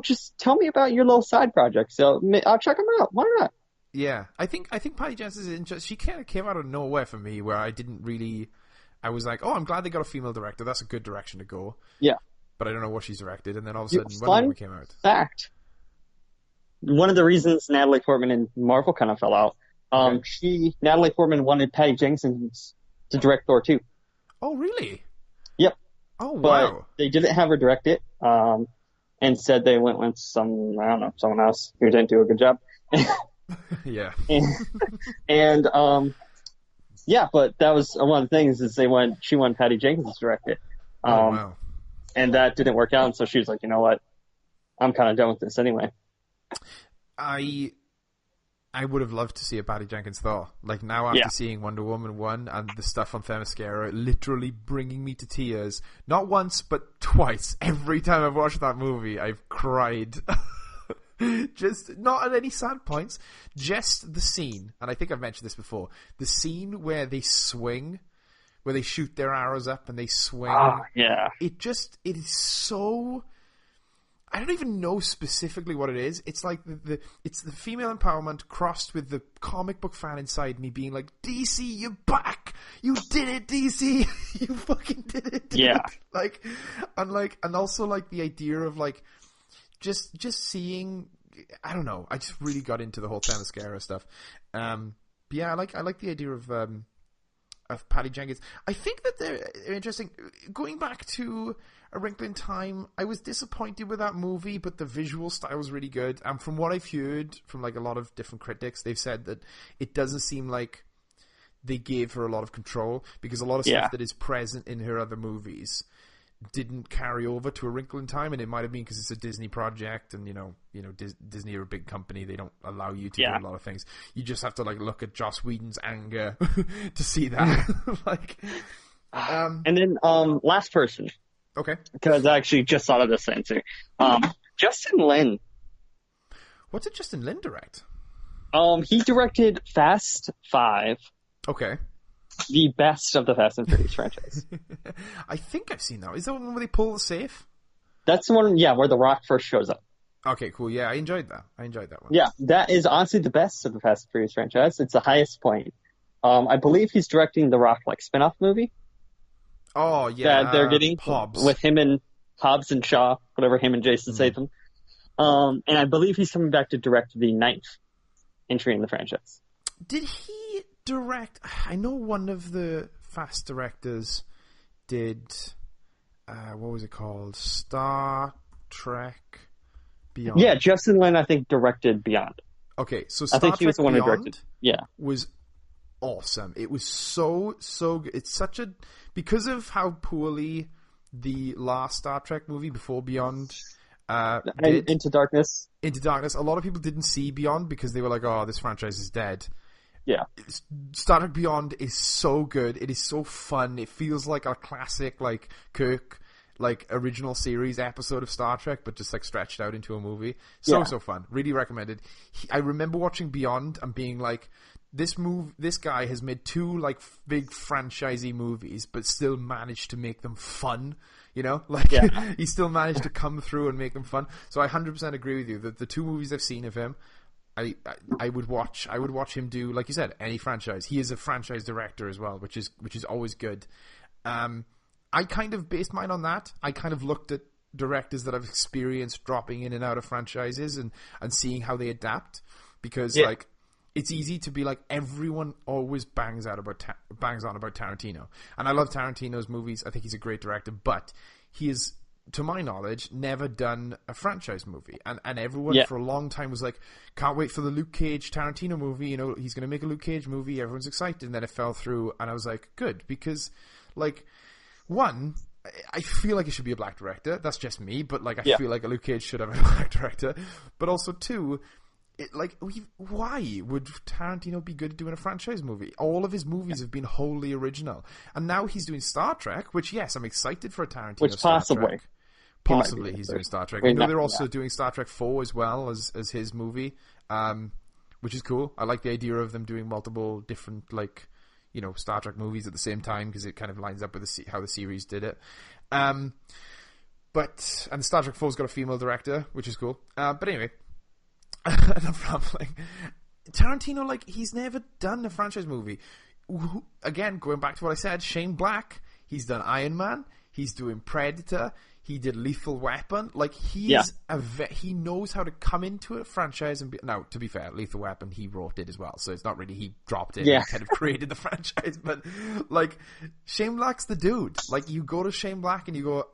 just tell me about your little side projects. So I'll check them out. Why not? Yeah, I think Patty Jenkins is interesting. She kind of came out of nowhere for me, where I was like, oh, I'm glad they got a female director. That's a good direction to go. Yeah. But I don't know what she's directed, and then all of a sudden, Wonder Woman came out. Fact. One of the reasons Natalie Portman and Marvel kind of fell out, Natalie Portman wanted Patty Jenkins to direct Thor 2. Oh, really? Yep. Oh, wow. But they didn't have her direct it. Instead, they went with someone else who didn't do a good job. Yeah. But that was one of the things is she wanted Patty Jenkins to direct it. Wow. And that didn't work out, and so she was like, you know what? I'm kind of done with this anyway. I would have loved to see a Patty Jenkins Thor. Like, now after seeing Wonder Woman 1 and the stuff on Themyscira, literally bringing me to tears. Not once, but twice. Every time I've watched that movie, I've cried. Just not at any sad points. Just the scene, and I think I've mentioned this before, the scene where they swing, where they shoot their arrows up and they swing. Oh, yeah. It is so... I don't even know specifically what it is. It's like it's the female empowerment crossed with the comic book fan inside me being like, DC, you're back! You did it, DC! You fucking did it, dude! Yeah. And also like the idea of like just seeing, I don't know, I just really got into the whole Themyscira stuff. But yeah, I like the idea of Patty Jenkins. I think that they're interesting. Going back to A Wrinkle in Time, I was disappointed with that movie, but the visual style was really good. And from what I've heard from like a lot of different critics, they've said that it doesn't seem like they gave her a lot of control, because a lot of stuff that is present in her other movies didn't carry over to A Wrinkle in Time, and it might have been because it's a Disney project, and you know, Disney are a big company; they don't allow you to do a lot of things. You just have to like look at Joss Whedon's anger to see that. And then last person, okay, because I actually just thought of this answer. Justin Lin. What did Justin Lin direct? He directed Fast 5. Okay. The best of the Fast and Furious franchise. I think I've seen that. Is that one where they pull the safe? That's the one, where The Rock first shows up. Okay, cool. Yeah, I enjoyed that. one. Yeah, that is honestly the best of the Fast and Furious franchise. It's the highest point. I believe he's directing the Rock spin-off movie. Oh, yeah. That they're getting Hobbs. with him and Hobbs and Shaw, whatever, him and Jason Statham. And I believe he's coming back to direct the 9th entry in the franchise. Did he direct? I know one of the Fast directors did. What was it called? Star Trek Beyond. Yeah, Justin Lin, I think, directed Beyond. Okay, so I think Star he was Trek the one who Beyond directed. Yeah, was awesome. It was so good. It's such a, because of how poorly the last Star Trek movie before Beyond did, Into Darkness. A lot of people didn't see Beyond because they were like, "Oh, this franchise is dead." Yeah. Star Trek Beyond is so good. It is so fun. It feels like a classic, like Kirk, like original series episode of Star Trek, but just like stretched out into a movie. So fun. Really recommended. I remember watching Beyond and being like, this guy has made 2 like big franchisey movies, but still managed to make them fun. You know, like he still managed to come through and make them fun. So I 100% agree with you that the 2 movies I've seen of him, I would watch him do, like you said, any franchise. He is a franchise director as well, which is always good. I kind of based mine on that. I kind of looked at directors that I've experienced dropping in and out of franchises and seeing how they adapt, because like it's easy to be like, everyone always bangs on about Tarantino, and I love Tarantino's movies. I think he's a great director, but he is, to my knowledge, never done a franchise movie. And everyone for a long time was like, can't wait for the Luke Cage Tarantino movie. You know, he's going to make a Luke Cage movie. Everyone's excited. And then it fell through. And I was like, good. Because, like, one, I feel like it should be a black director. That's just me. But, like, I feel like a Luke Cage should have a black director. But also, two, why would Tarantino be good at doing a franchise movie? All of his movies have been wholly original. And now he's doing Star Trek, which, yes, I'm excited for a Tarantino Star Trek. Possibly he's doing Star Trek. I know they're also doing Star Trek 4 as well as his movie, which is cool. I like the idea of them doing multiple different, like, you know, Star Trek movies at the same time, because it kind of lines up with how the series did it. And Star Trek 4's got a female director, which is cool. But anyway, enough rambling. Tarantino, like, he's never done a franchise movie. Again, going back to what I said, Shane Black, he's done Iron Man, he's doing Predator, he did Lethal Weapon. Like, he knows how to come into a franchise and now, to be fair, Lethal Weapon, he wrote it as well, so it's not really he dropped it and kind of created the franchise. But, like, Shane Black's the dude. Like, you go to Shane Black and you go,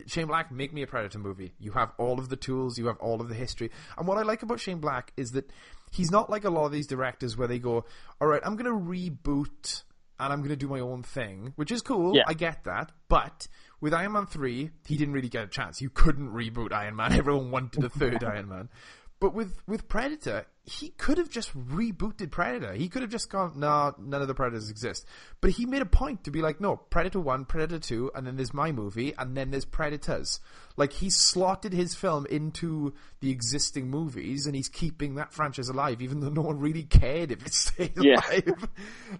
Shane Black, make me a Predator movie. You have all of the tools, you have all of the history. And what I like about Shane Black is that he's not like a lot of these directors where they go, all right, I'm going to reboot and I'm going to do my own thing, which is cool. I get that. But with Iron Man 3, he didn't really get a chance. You couldn't reboot Iron Man. Everyone wanted a third Iron Man. But with Predator, he could have just rebooted Predator. He could have just gone, no, none of the Predators exist. But he made a point to be like, no, Predator 1, Predator 2, and then there's my movie, and then there's Predators. Like, he slotted his film into the existing movies, and he's keeping that franchise alive, even though no one really cared if it stayed alive.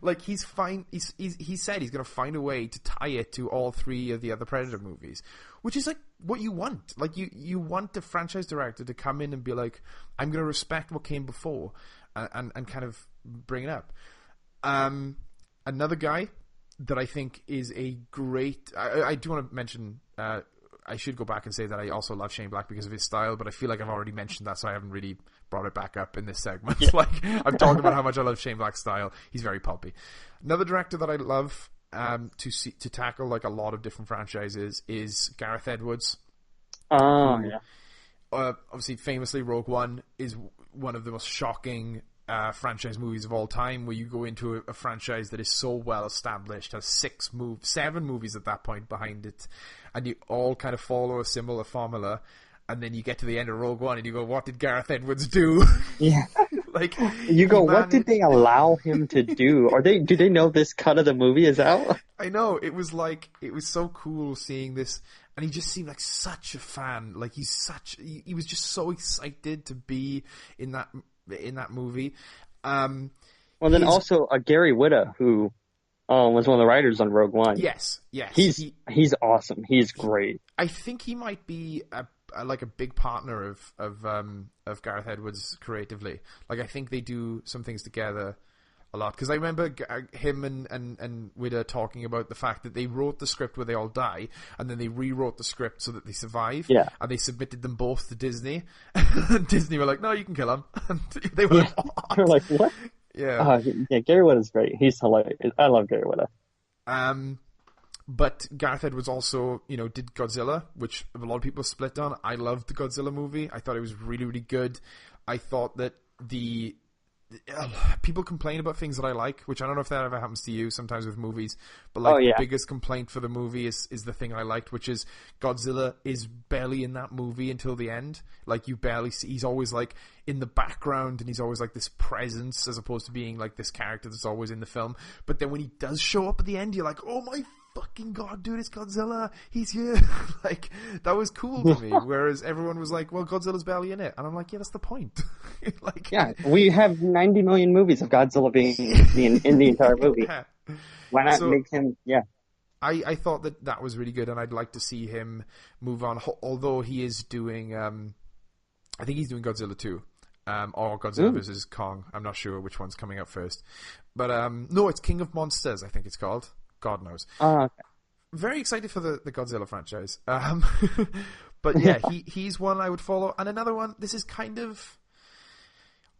Like, he's fine. He said he's going to find a way to tie it to all 3 of the other Predator movies, which is like what you want. Like, you want the franchise director to come in and be like, I'm going to respect what came before and kind of bring it up. Another guy that I think is a great... I do want to mention... I should go back and say that I also love Shane Black because of his style, but I feel like I've already mentioned that, so I haven't really brought it back up in this segment. Yeah. Like, I'm talking about how much I love Shane Black's style. He's very pulpy. Another director that I love to tackle like a lot of different franchises is Gareth Edwards. Oh, yeah. Obviously, famously, Rogue One is one of the most shocking franchise movies of all time, where you go into a franchise that is so well established, has 7 movies at that point behind it, and you all kind of follow a similar formula, and then you get to the end of Rogue One and you go, what did Gareth Edwards do? Yeah. Like, you go, what did they allow him to do? Do they know this cut of the movie is out? I know, it was so cool seeing this, and he just seemed like such a fan. Like, he was just so excited to be in that movie. Well, then also Gary Whitta, who was one of the writers on Rogue One. Yes. He's awesome. He's great. I think he might be a big partner of Gareth Edwards creatively. Like, I think they do some things together a lot, because I remember him and Whitta talking about the fact that they wrote the script where they all die, and then they rewrote the script so that they survive. Yeah. And they submitted them both to Disney. And Disney were like, no, you can kill him. And they were like, what? They're like, what? Yeah. Gary Whitta's great. He's hilarious. I love Gary Whitta. But Gareth Edwards also, did Godzilla, which a lot of people split on. I loved the Godzilla movie. I thought it was really, really good. I thought that people complain about things that I like, which I don't know if that ever happens to you sometimes with movies, but the biggest complaint for the movie is the thing I liked, which is Godzilla is barely in that movie until the end. Like, you barely see, he's always like in the background, and he's always like this presence as opposed to being like this character that's always in the film. But then when he does show up at the end, you're like, oh my fucking god, dude, it's Godzilla, he's here. Like, that was cool to me. Whereas everyone was like, well, Godzilla's barely in it, and I'm like, yeah, that's the point. Like, yeah, we have 90 million movies of Godzilla being in the entire movie. Yeah. Why not make him? Yeah, I thought that was really good, and I'd like to see him move on. Although he is doing, I think he's doing Godzilla 2. Or Godzilla vs. Kong. I'm not sure which one's coming up first, but no, it's King of Monsters, I think it's called. God knows. Okay. Very excited for the Godzilla franchise. But yeah, he's one I would follow. And another one, this is kind of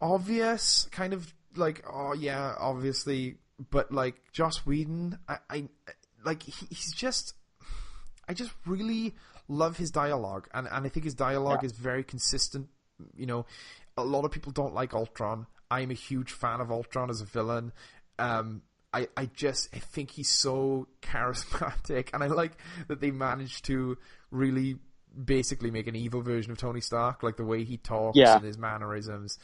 obvious, kind of like, oh yeah, obviously, but like Joss Whedon, he's just, I just really love his dialogue, and I think his dialogue is very consistent. A lot of people don't like Ultron. I'm a huge fan of Ultron as a villain. I think he's so charismatic, and I like that they managed to really basically make an evil version of Tony Stark, like the way he talks and his mannerisms.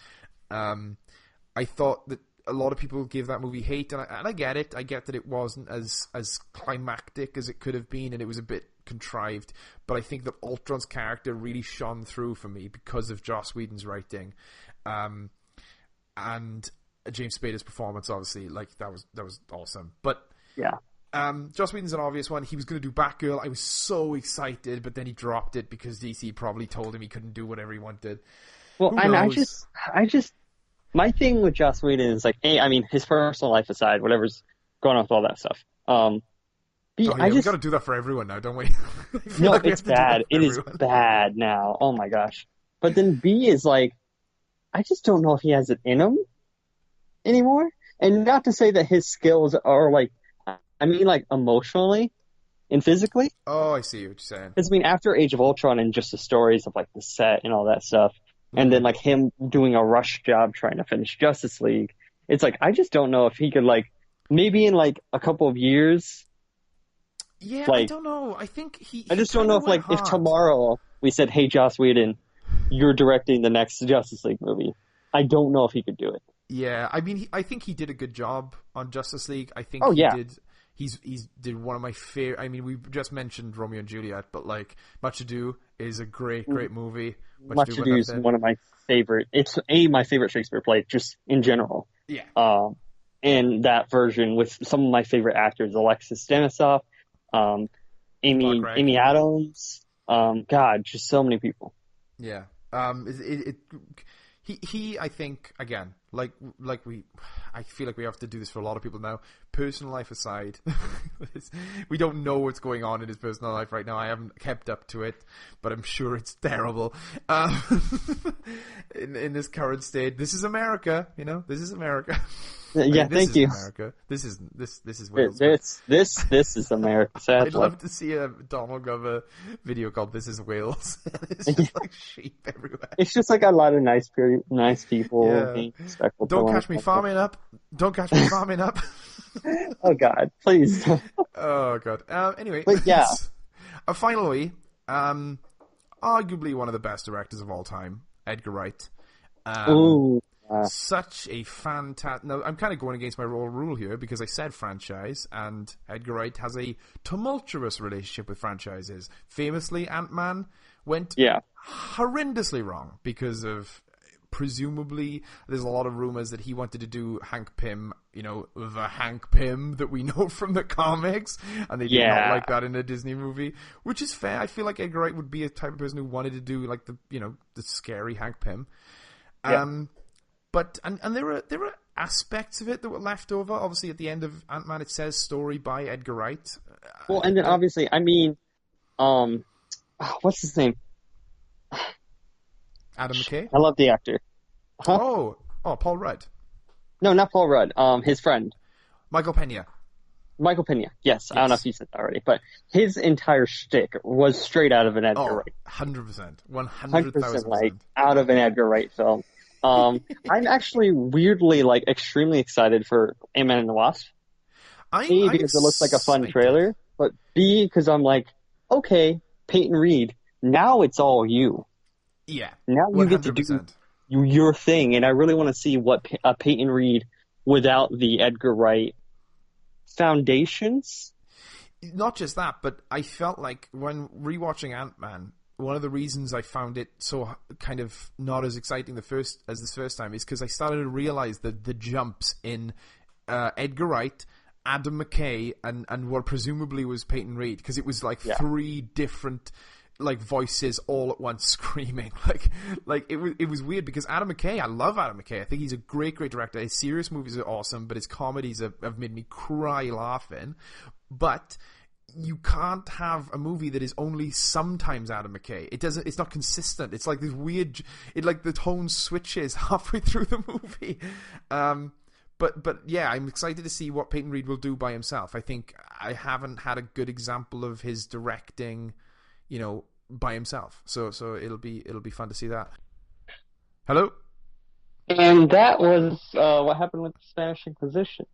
I thought that a lot of people give that movie hate, and I get it. I get that it wasn't as climactic as it could have been, and it was a bit contrived. But I think that Ultron's character really shone through for me because of Joss Whedon's writing, and James Spader's performance, obviously, like that was awesome. But yeah, Joss Whedon's an obvious one. He was going to do Batgirl. I was so excited, but then he dropped it because DC probably told him he couldn't do whatever he wanted. Well, and I just, my thing with Joss Whedon is like, I mean, his personal life aside, whatever's going on with all that stuff. We got to do that for everyone now, don't we? No, it's bad. It is bad now. Oh my gosh. But then B is like, I just don't know if he has it in him anymore. And not to say that his skills are like, I mean, like emotionally and physically. Oh, I see what you're saying. Because I mean, after Age of Ultron and just the stories of like the set and all that stuff, and then like him doing a rush job trying to finish Justice League, it's like, I just don't know if he could like, maybe in like a couple of years. Yeah, like, I don't know. I think I just don't know if like if tomorrow we said, hey, Joss Whedon, you're directing the next Justice League movie. I don't know if he could do it. Yeah, I mean, I think he did a good job on Justice League. I think he did. He's did one of my favorite. I mean, we just mentioned Romeo and Juliet, but like Much Ado is a great movie. Much Ado is one of my favorite. It's my favorite Shakespeare play, just in general. Yeah. And that version with some of my favorite actors, Alexis Denisof, Amy Adams. God, just so many people. Yeah. He I think, again, I feel like we have to do this for a lot of people now. Personal life aside, we don't know what's going on in his personal life right now. I haven't kept up to it, but I'm sure it's terrible. In this current state, this is America, this is America. Yeah, thank you. America. This is Wales. This is America. Sadly. I'd love to see a Donald Glover video called "This Is Wales." It's just like sheep everywhere. It's just like a lot of nice people. Yeah. Don't catch me farming up. Don't catch me farming up. Oh God, please. Oh God. Anyway, but yeah. Finally, arguably one of the best directors of all time, Edgar Wright. Such a fantastic... Now, I'm kind of going against my rule here because I said franchise, and Edgar Wright has a tumultuous relationship with franchises. Famously, Ant-Man went horrendously wrong because of... Presumably, there's a lot of rumors that he wanted to do Hank Pym, the Hank Pym that we know from the comics, and they did not like that in a Disney movie, which is fair. I feel like Edgar Wright would be a type of person who wanted to do like the scary Hank Pym. But and there were aspects of it that were left over. Obviously, at the end of Ant-Man, it says story by Edgar Wright. Well, and then obviously, I mean, what's his name? Adam McKay? I love the actor. Huh? Oh, Paul Rudd. No, not Paul Rudd. His friend. Michael Pena. Michael Pena. Yes. I don't know if you said that already, but his entire shtick was straight out of an Edgar Wright. 100%. 100,000%. Like, out of an Edgar Wright film. I'm actually weirdly, extremely excited for Ant-Man and the Wasp. A, because it looks like a fun trailer, but B, because I'm like, okay, Peyton Reed, now it's all you. Yeah. Now you 100%. Get to do your thing, and I really want to see what Peyton Reed without the Edgar Wright foundations. Not just that, but I felt like when rewatching Ant-Man, one of the reasons I found it so kind of not as exciting this first time is because I started to realize that the jumps in Edgar Wright, Adam McKay, and what presumably was Peyton Reed, because it was three different voices all at once screaming. It was weird because Adam McKay, I love Adam McKay. I think he's a great director. His serious movies are awesome, but his comedies have made me cry laughing. But you can't have a movie that is only sometimes Adam McKay. It's not consistent. It's like this weird, the tone switches halfway through the movie. But yeah, I'm excited to see what Peyton Reed will do by himself. I think I haven't had a good example of his directing, by himself. So it'll be fun to see that. Hello? And that was what happened with the Spanish Inquisition.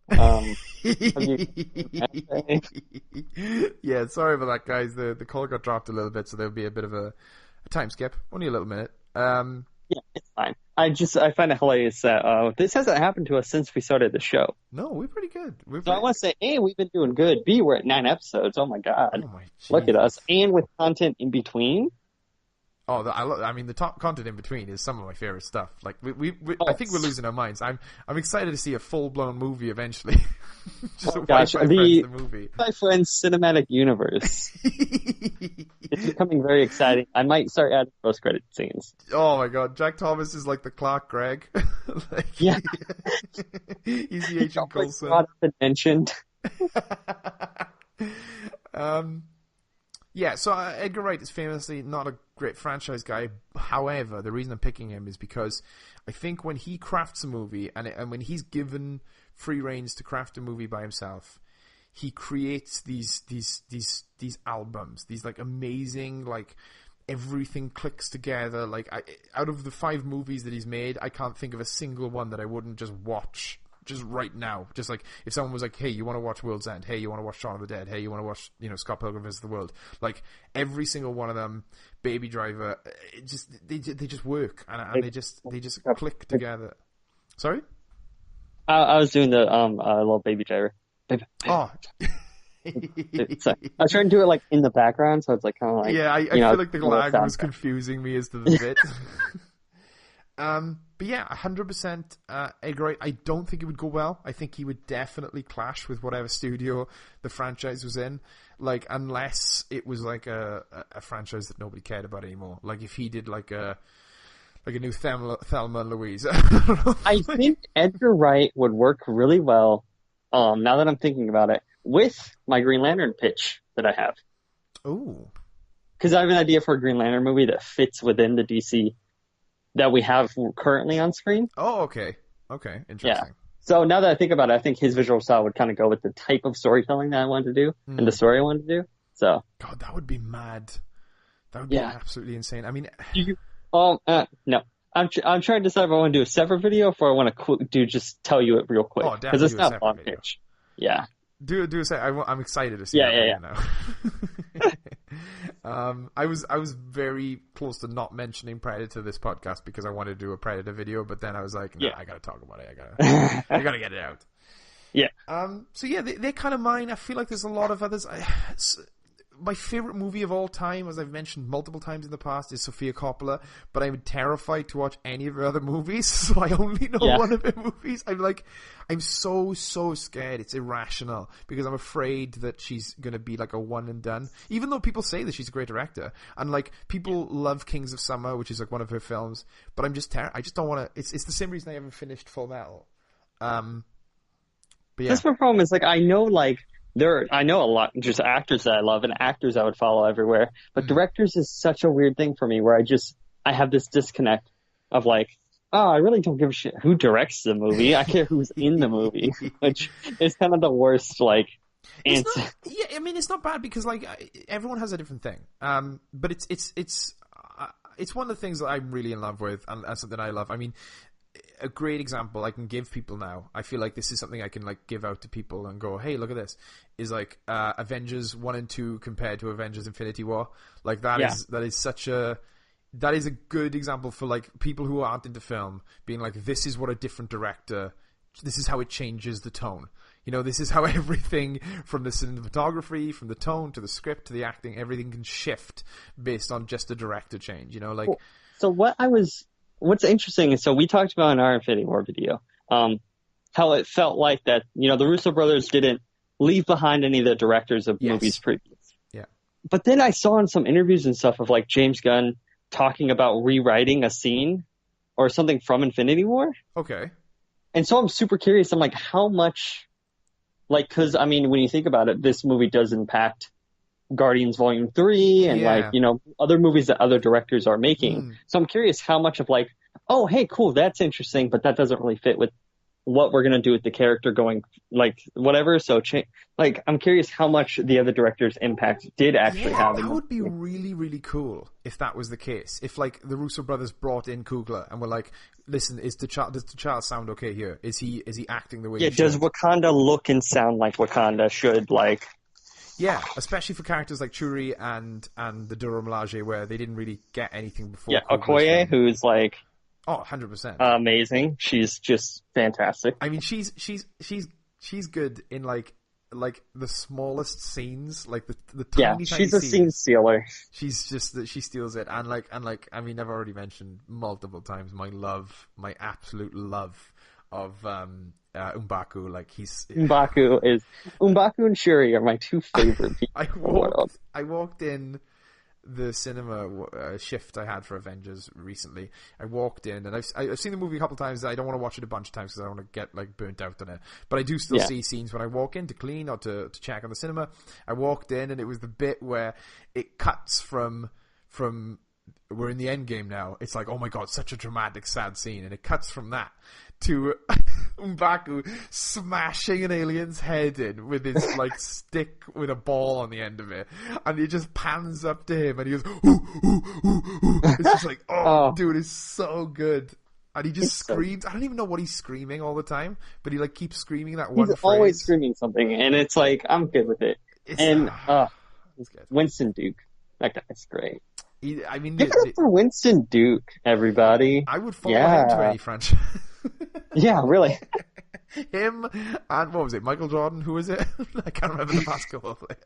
Yeah, sorry about that, guys. The call got dropped a little bit, so there'll be a bit of a time skip. Only a little minute. Yeah, it's fine. I find it hilarious that this hasn't happened to us since we started the show. No, we're pretty good. I want to say, A, we've been doing good. B, we're at 9 episodes. Oh my God. Look at us. And with content in between. Oh, the top content in between is some of my favorite stuff. I think we're losing our minds. I'm excited to see a full blown movie eventually. Just the movie. My Friends cinematic universe. It's becoming very exciting. I might start adding post credit scenes. Oh my God, Jack Thomas is like the Clark Gregg. Yeah, he's the Agent Coulson. Brought up and mentioned. Yeah, so Edgar Wright is famously not a great franchise guy. However, the reason I'm picking him is because I think when he crafts a movie and when he's given free reins to craft a movie by himself, he creates these albums, these amazing, everything clicks together. Out of the 5 movies that he's made, I can't think of a single one that I wouldn't just watch just right now. Just like if someone was like, hey, you want to watch World's End? Hey, you want to watch Shaun of the Dead? Hey, you want to watch, Scott Pilgrim vs. the World? Like every single one of them, Baby Driver, they just work and they just click together. Sorry? I was doing the little Baby Driver. Baby. Oh. Sorry. I was trying to do it like in the background, so it's like kind of like I feel like the lag was confusing me as to the bit. But yeah, 100% Edgar. I don't think it would go well. I think he would definitely clash with whatever studio the franchise was in. Like unless it was like a franchise that nobody cared about anymore. Like if he did like a new Thelma and Louise. I think Edgar Wright would work really well. Now that I'm thinking about it, with my Green Lantern pitch that I have. Oh. Because I have an idea for a Green Lantern movie that fits within the DC that we have currently on screen. Oh, okay. Okay, interesting. Yeah. So now that I think about it, I think his visual style would kind of go with the type of storytelling that I wanted to do and the story I wanted to do. So. God, that would be mad. That would be absolutely insane. I mean... no. I'm trying to decide if I want to do a separate video or if I want to just tell you it real quick. Oh, definitely. Because it's not a long pitch. Yeah. Do a say. I'm excited to see that now. I was very close to not mentioning Predator this podcast because I wanted to do a Predator video, but then I was like, no, I gotta talk about it. I gotta get it out. Yeah. So yeah, they're kind of mine. I feel like there's a lot of others. My favorite movie of all time, as I've mentioned multiple times in the past, is Sofia Coppola, but I'm terrified to watch any of her other movies, so I only know one of her movies. I'm so scared. It's irrational because I'm afraid that she's going to be like a one and done, even though people say that she's a great director. And like people love Kings of Summer, which is like one of her films, but I'm just I just don't want to. It's the same reason I haven't finished Full Metal. But yeah. That's my problem. Is like I know a lot just actors that I love and actors I would follow everywhere, but directors is such a weird thing for me where I have this disconnect of like, oh, I really don't give a shit who directs the movie. I care who's in the movie, which is kind of the worst like answer. I mean it's not bad because like everyone has a different thing. But it's one of the things that I'm really in love with and something I love. I mean, a great example I can give people now, I feel like this is something I can like give out to people and go, hey, look at this, is like Avengers 1 and 2 compared to Avengers Infinity War. Like that is a good example for like people who aren't into film being like, this is what a different director, this is how it changes the tone. This is how everything from the cinematography, from the tone to the script to the acting, everything can shift based on just a director change, like. So what's interesting is, so we talked about in our Infinity War video, how it felt like that, the Russo brothers didn't leave behind any of the directors of movies previous. Yeah. But then I saw in some interviews and stuff of like James Gunn talking about rewriting a scene or something from Infinity War. Okay. And so I'm super curious. I'm like, how much, like, cause I mean, when you think about it, this movie does impact Guardians Volume 3 and other movies that other directors are making. So I'm curious how much of like, oh, hey, cool, that's interesting, but that doesn't really fit with what we're going to do with the character going like whatever. So I'm curious how much the other director's impact did actually have. That would be really, really cool if that was the case. If like the Russo brothers brought in Coogler and were like, listen, does T'Challa sound okay here? Is he acting the way he should? Does Wakanda look and sound like Wakanda should like? Yeah, especially for characters like Churi and the Dora Milaje, where they didn't really get anything before. Yeah, Okoye, who's like, 100%, amazing. She's just fantastic. I mean, she's good in like the smallest scenes, like the tiny she's a scene stealer. She steals it, and I mean, I've already mentioned multiple times my absolute love of M'Baku. Like M'Baku and Shuri are my two favorite people. I walked in the cinema shift I had for Avengers recently. I walked in and I've seen the movie a couple of times. I don't want to watch it a bunch of times because I don't want to get like burnt out on it, but I do still see scenes when I walk in to clean or to check on the cinema. I walked in and it was the bit where it cuts from we're in the end game now. It's like, oh my god, such a dramatic, sad scene, and it cuts from that to M'Baku smashing an alien's head in with his like stick with a ball on the end of it, and he just pans up to him and he goes, ooh, ooh, ooh, ooh. It's just like, oh, dude, it's so good. And he just It's so- screams. I don't even know what he's screaming all the time, but he like keeps screaming that one He's phrase. always screaming something, and it's like, I'm good with it. It's, And it's good. Winston Duke, that guy's great. I mean, Give it up for Winston Duke, everybody. I would follow him to any franchise. Yeah, really. Him and what was it? Michael Jordan? Who was it? I can't remember the basketball player.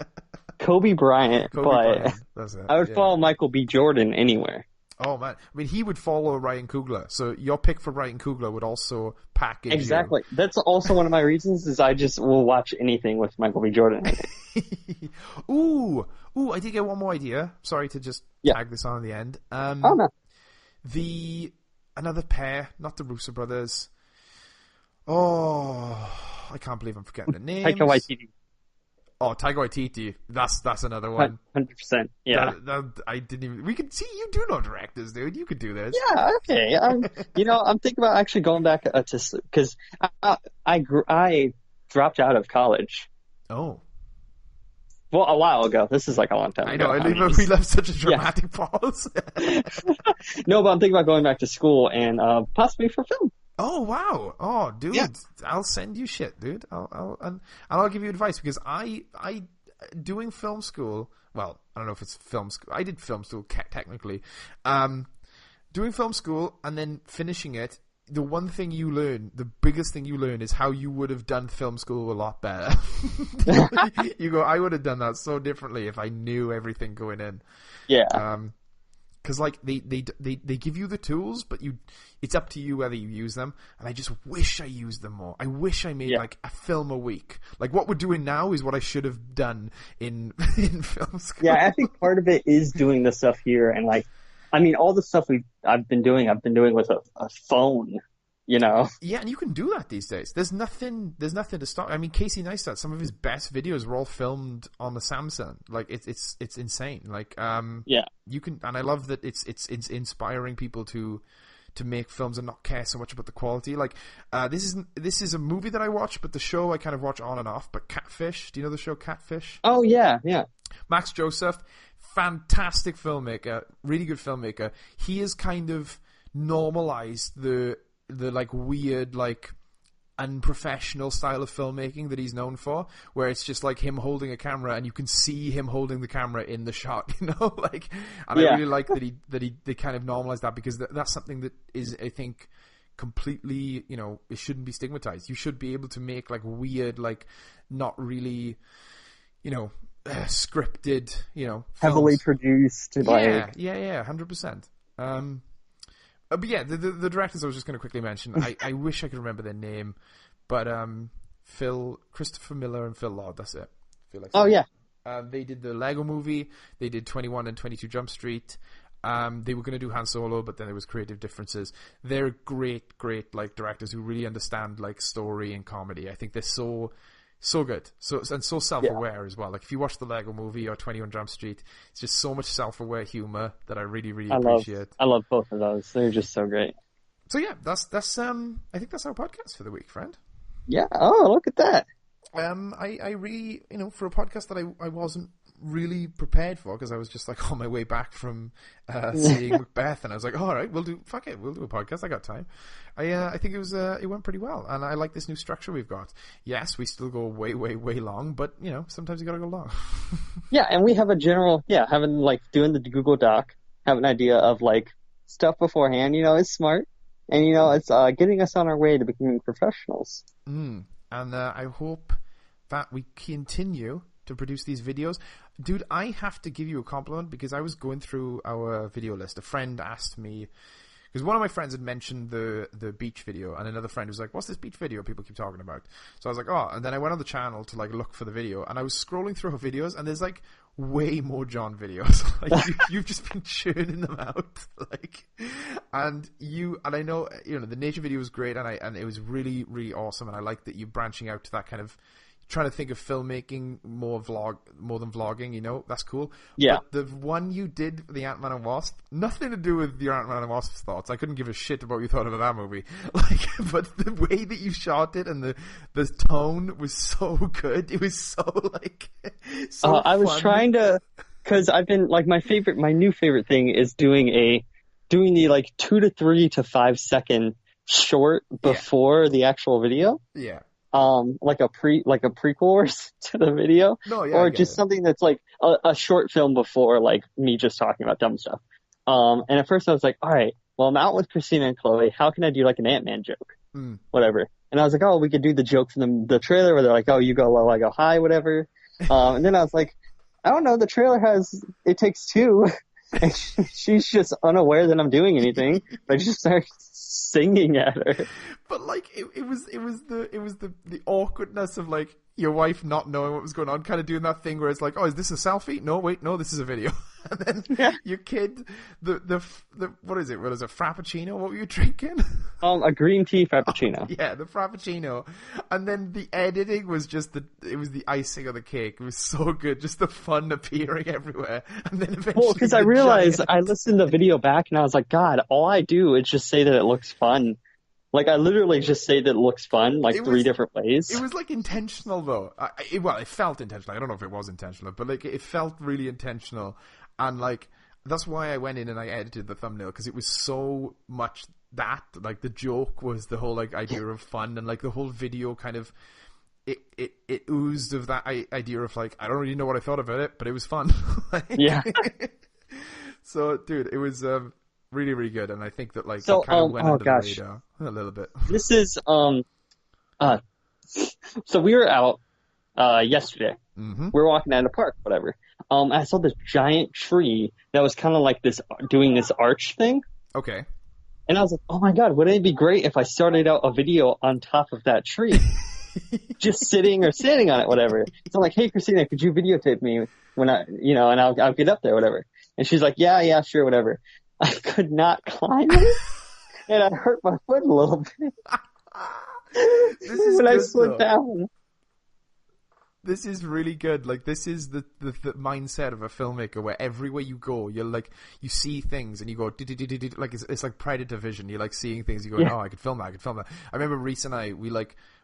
Kobe Bryant, Kobe but Bryant. That's it. I would yeah. follow Michael B. Jordan anywhere. Oh man, I mean, he would follow Ryan Coogler. So your pick for Ryan Coogler would also package Exactly. That's also one of my reasons is I just will watch anything with Michael B. Jordan. Ooh, I did get one more idea. Sorry to just tag this on at the end. Oh no. Another pair, not the Russo brothers. Oh, I can't believe I'm forgetting the names. Taika Waititi. Oh, Taika Waititi. That's another one. 100%. Yeah. I didn't even. We could see you do know directors, dude. You could do this. Yeah. Okay. I'm thinking about actually going back to because I dropped out of college. Oh. Well, a while ago. This is like a long time ago. I know. We left such a dramatic pause. No, but I'm thinking about going back to school and possibly for film. Oh wow! Oh dude, Yeah. I'll send you shit, dude. I'll give you advice because I doing film school. Well, I don't know if it's film school. I did film school technically. Doing film school and then finishing it. The one thing you learn, the biggest thing you learn, is how you would have done film school a lot better. You go, I would have done that so differently if I knew everything going in. Yeah. Because like they give you the tools, but it's up to you whether you use them. And I just wish I used them more. I wish I made like a film a week. Like what we're doing now is what I should have done in film school. Yeah, I think part of it is doing the stuff here, and like, I mean, all the stuff I've been doing with a phone. You know. Yeah, and you can do that these days. There's nothing to stop. I mean, Casey Neistat, some of his best videos were all filmed on the Samsung. Like it's insane. Like you can, and I love that it's inspiring people to make films and not care so much about the quality. Like this is a movie that I watch, but the show I kind of watch on and off. But Catfish, do you know the show Catfish? Oh yeah. Max Joseph, fantastic filmmaker, really good filmmaker. He has kind of normalized the like weird, like unprofessional style of filmmaking that he's known for, where it's just like him holding a camera and you can see him holding the camera in the shot, you know, like, and I really like that they kind of normalize that, because that's something that is, I think, completely, you know, it shouldn't be stigmatized. You should be able to make like weird, like not really, you know, scripted, you know, heavily films. Produced, like 100%. But yeah, the directors I was just going to quickly mention, I wish I could remember their name, but Christopher Miller and Phil Lord, that's it. They did the Lego Movie, they did 21 and 22 Jump Street. They were going to do Han Solo, but then there was creative differences. They're great like directors who really understand like story and comedy. I think they're so good, so self-aware as well. Like if you watch the Lego Movie or 21 Jump Street, it's just so much self-aware humor that I really appreciate. I love both of those. They're just so great. So yeah, that's I think that's our podcast for the week, friend. Yeah. Oh, look at that. I really, you know, for a podcast that I wasn't really prepared for, because I was just like on my way back from seeing Macbeth, and I was like, all right, we'll do a podcast. I got time. I think it went pretty well, and I like this new structure we've got. Yes, we still go way long, but you know, sometimes you gotta go long. Yeah, and we have a general, having like doing the Google Doc, have an idea of like stuff beforehand, you know, is smart, and you know, it's getting us on our way to becoming professionals. And I hope that we continue to produce these videos. Dude, I have to give you a compliment, because I was going through our video list. A friend asked me, because one of my friends had mentioned the beach video, and another friend was like, what's this beach video people keep talking about? So I was like, oh, and then I went on the channel to like look for the video, and I was scrolling through her videos, and there's like way more John videos. Like you've just been churning them out, like, and I know, you know, the nature video was great, and it was really awesome, and I like that you're branching out to that kind of, trying to think of filmmaking more than vlogging, you know, that's cool. Yeah. But the one you did for the Ant-Man and Wasp, nothing to do with your Ant-Man and Wasp's thoughts. I couldn't give a shit about what you thought about that movie. Like, but the way that you shot it and the tone was so good. It was so like, so I was fun. trying to, because I've been like my new favorite thing is doing a doing the like 2 to 3 to 5 second short before the actual video. Yeah. Like a prequel to the video, No, yeah, or just something that's like a short film before like me just talking about dumb stuff. And at first I was like, all right, well, I'm out with Christina and Chloe. How can I do like an Ant-Man joke? Whatever. And I was like, oh, we could do the joke from the trailer where they're like, oh, you go low, I go high, whatever. And then I was like, I don't know, the trailer has It Takes Two. And she's just unaware that I'm doing anything. I just start singing at her. But like it was the awkwardness of like your wife not knowing what was going on, kind of doing that thing where it's like, oh, is this a selfie? No, wait, no, this is a video. And then your kid, the what is it? What is it? Frappuccino? What were you drinking? A green tea frappuccino. Yeah, the frappuccino. And then the editing was just it was the icing on the cake. It was so good, just the fun appearing everywhere. And then eventually, well, because I realized I listened to the video back and I was like, God, all I do is just say that it looks fun. Like, I literally just say that it looks fun, like 3 different ways. It was, like, intentional, though. It felt intentional. I don't know if it was intentional, but, like, it felt really intentional. And, like, that's why I went in and I edited the thumbnail, because it was so much that. Like, the joke was the whole, like, idea of fun, and, like, the whole video kind of... It oozed of that idea of, like, I don't really know what I thought about it, but it was fun. Yeah. So, dude, it was... really, really good, and I think that like so, it kind of went under the radar a little bit. This is so we were out yesterday. Mm-hmm. We were walking down the park, whatever. I saw this giant tree that was kind of like this doing this arch thing. Okay. And I was like, oh my God, wouldn't it be great if I started out a video on top of that tree? Just sitting or standing on it, whatever. So I'm like, hey, Christina, could you videotape me when and I'll get up there, whatever. And she's like, yeah, sure, whatever. I could not climb it, and I hurt my foot a little bit when I slid down. This is really good. Like, this is the mindset of a filmmaker where everywhere you go, you're like, you see things and you go, like, it's like Predator vision. You're like seeing things, you go, oh, I could film that, I remember Reese and I,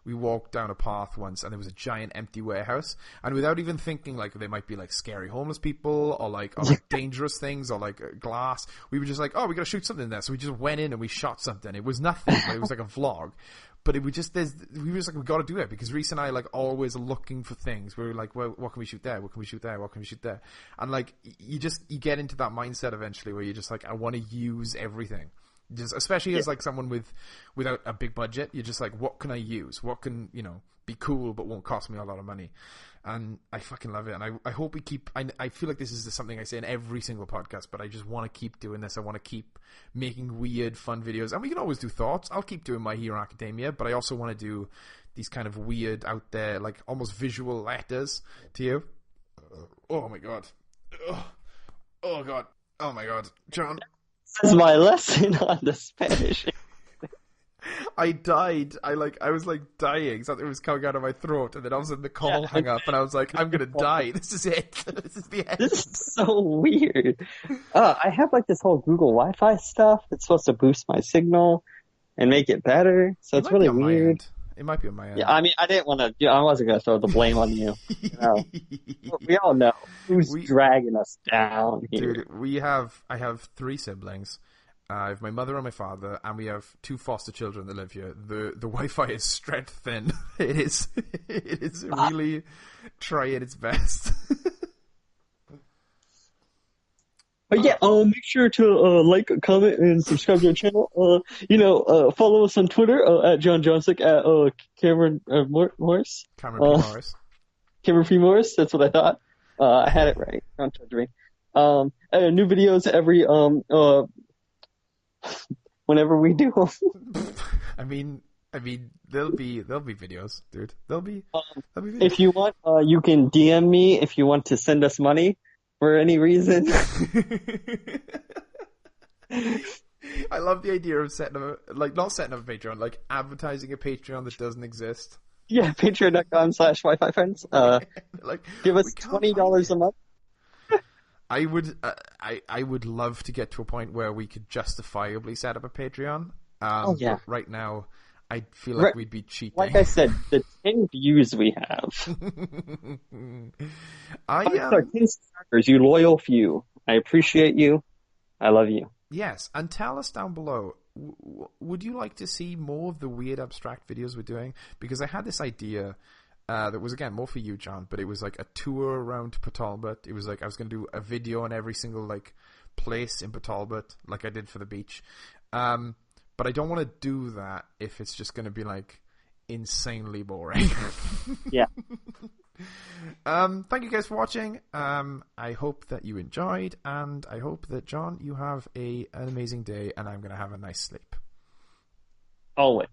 we walked down a path once and there was a giant empty warehouse, and without even thinking like there might be like scary homeless people or like dangerous things or like glass, we were just like, oh, we gotta shoot something in there. So we just went in and we shot something. It was nothing, but it was like a vlog. But we were just like, we got to do it, because Reese and I like always looking for things. We were like, well, what can we shoot there? What can we shoot there? What can we shoot there? And like, you get into that mindset eventually where you're just like, I want to use everything. Just, especially as like someone without a big budget, you're just like, what can I use? What can, be cool but won't cost me a lot of money? And I fucking love it. And I hope we keep, I feel like this is something I say in every single podcast, but I just want to keep doing this. I want to keep making weird, fun videos. And we can always do thoughts. I'll keep doing My Hero Academia, but I also want to do these kind of weird, out there, like almost visual letters to you. Oh my God. Oh God. Oh my God. John. This is my lesson on the Spanish. I died. I was like dying. Something was coming out of my throat, and then all of a sudden the call hung up, and I was like, I'm gonna die. This is it. This is the end. This is so weird. I have like this whole Google Wi-Fi stuff that's supposed to boost my signal and make it better. So it's really weird. It might be on my end. Yeah, I mean, I didn't want to. I wasn't gonna throw the blame on you. We all know who's dragging us down here. Dude, I have 3 siblings. I have my mother and my father, and we have 2 foster children that live here. The Wi-Fi is strength thin. It is really trying its best. But yeah, make sure to like, comment, and subscribe to our channel. Follow us on Twitter at John Johnsick, at Cameron Morris. Cameron P. Morris. Cameron P. Morris. That's what I thought. I had it right. Don't judge me. New videos every whenever we do them. I mean, there'll be videos, dude. There'll be videos. If you want, you can DM me if you want to send us money for any reason. I love the idea of not setting up a Patreon, like advertising a Patreon that doesn't exist. Yeah, patreon.com/Wi-Fi friends. Give us $20 a month. I would love to get to a point where we could justifiably set up a Patreon. But right now, I feel like we'd be cheating. Like I said, the 10 views we have. 10 subscribers, you loyal few. I appreciate you. I love you. Yes, and tell us down below, would you like to see more of the weird abstract videos we're doing? Because I had this idea that was, again, more for you, John, but it was like a tour around Port Talbot. It was like I was going to do a video on every single like place in Port Talbot, like I did for the beach. But I don't want to do that if it's just going to be like insanely boring. Yeah. Thank you guys for watching. I hope that you enjoyed, and I hope that, John, you have an amazing day, and I'm going to have a nice sleep. Always.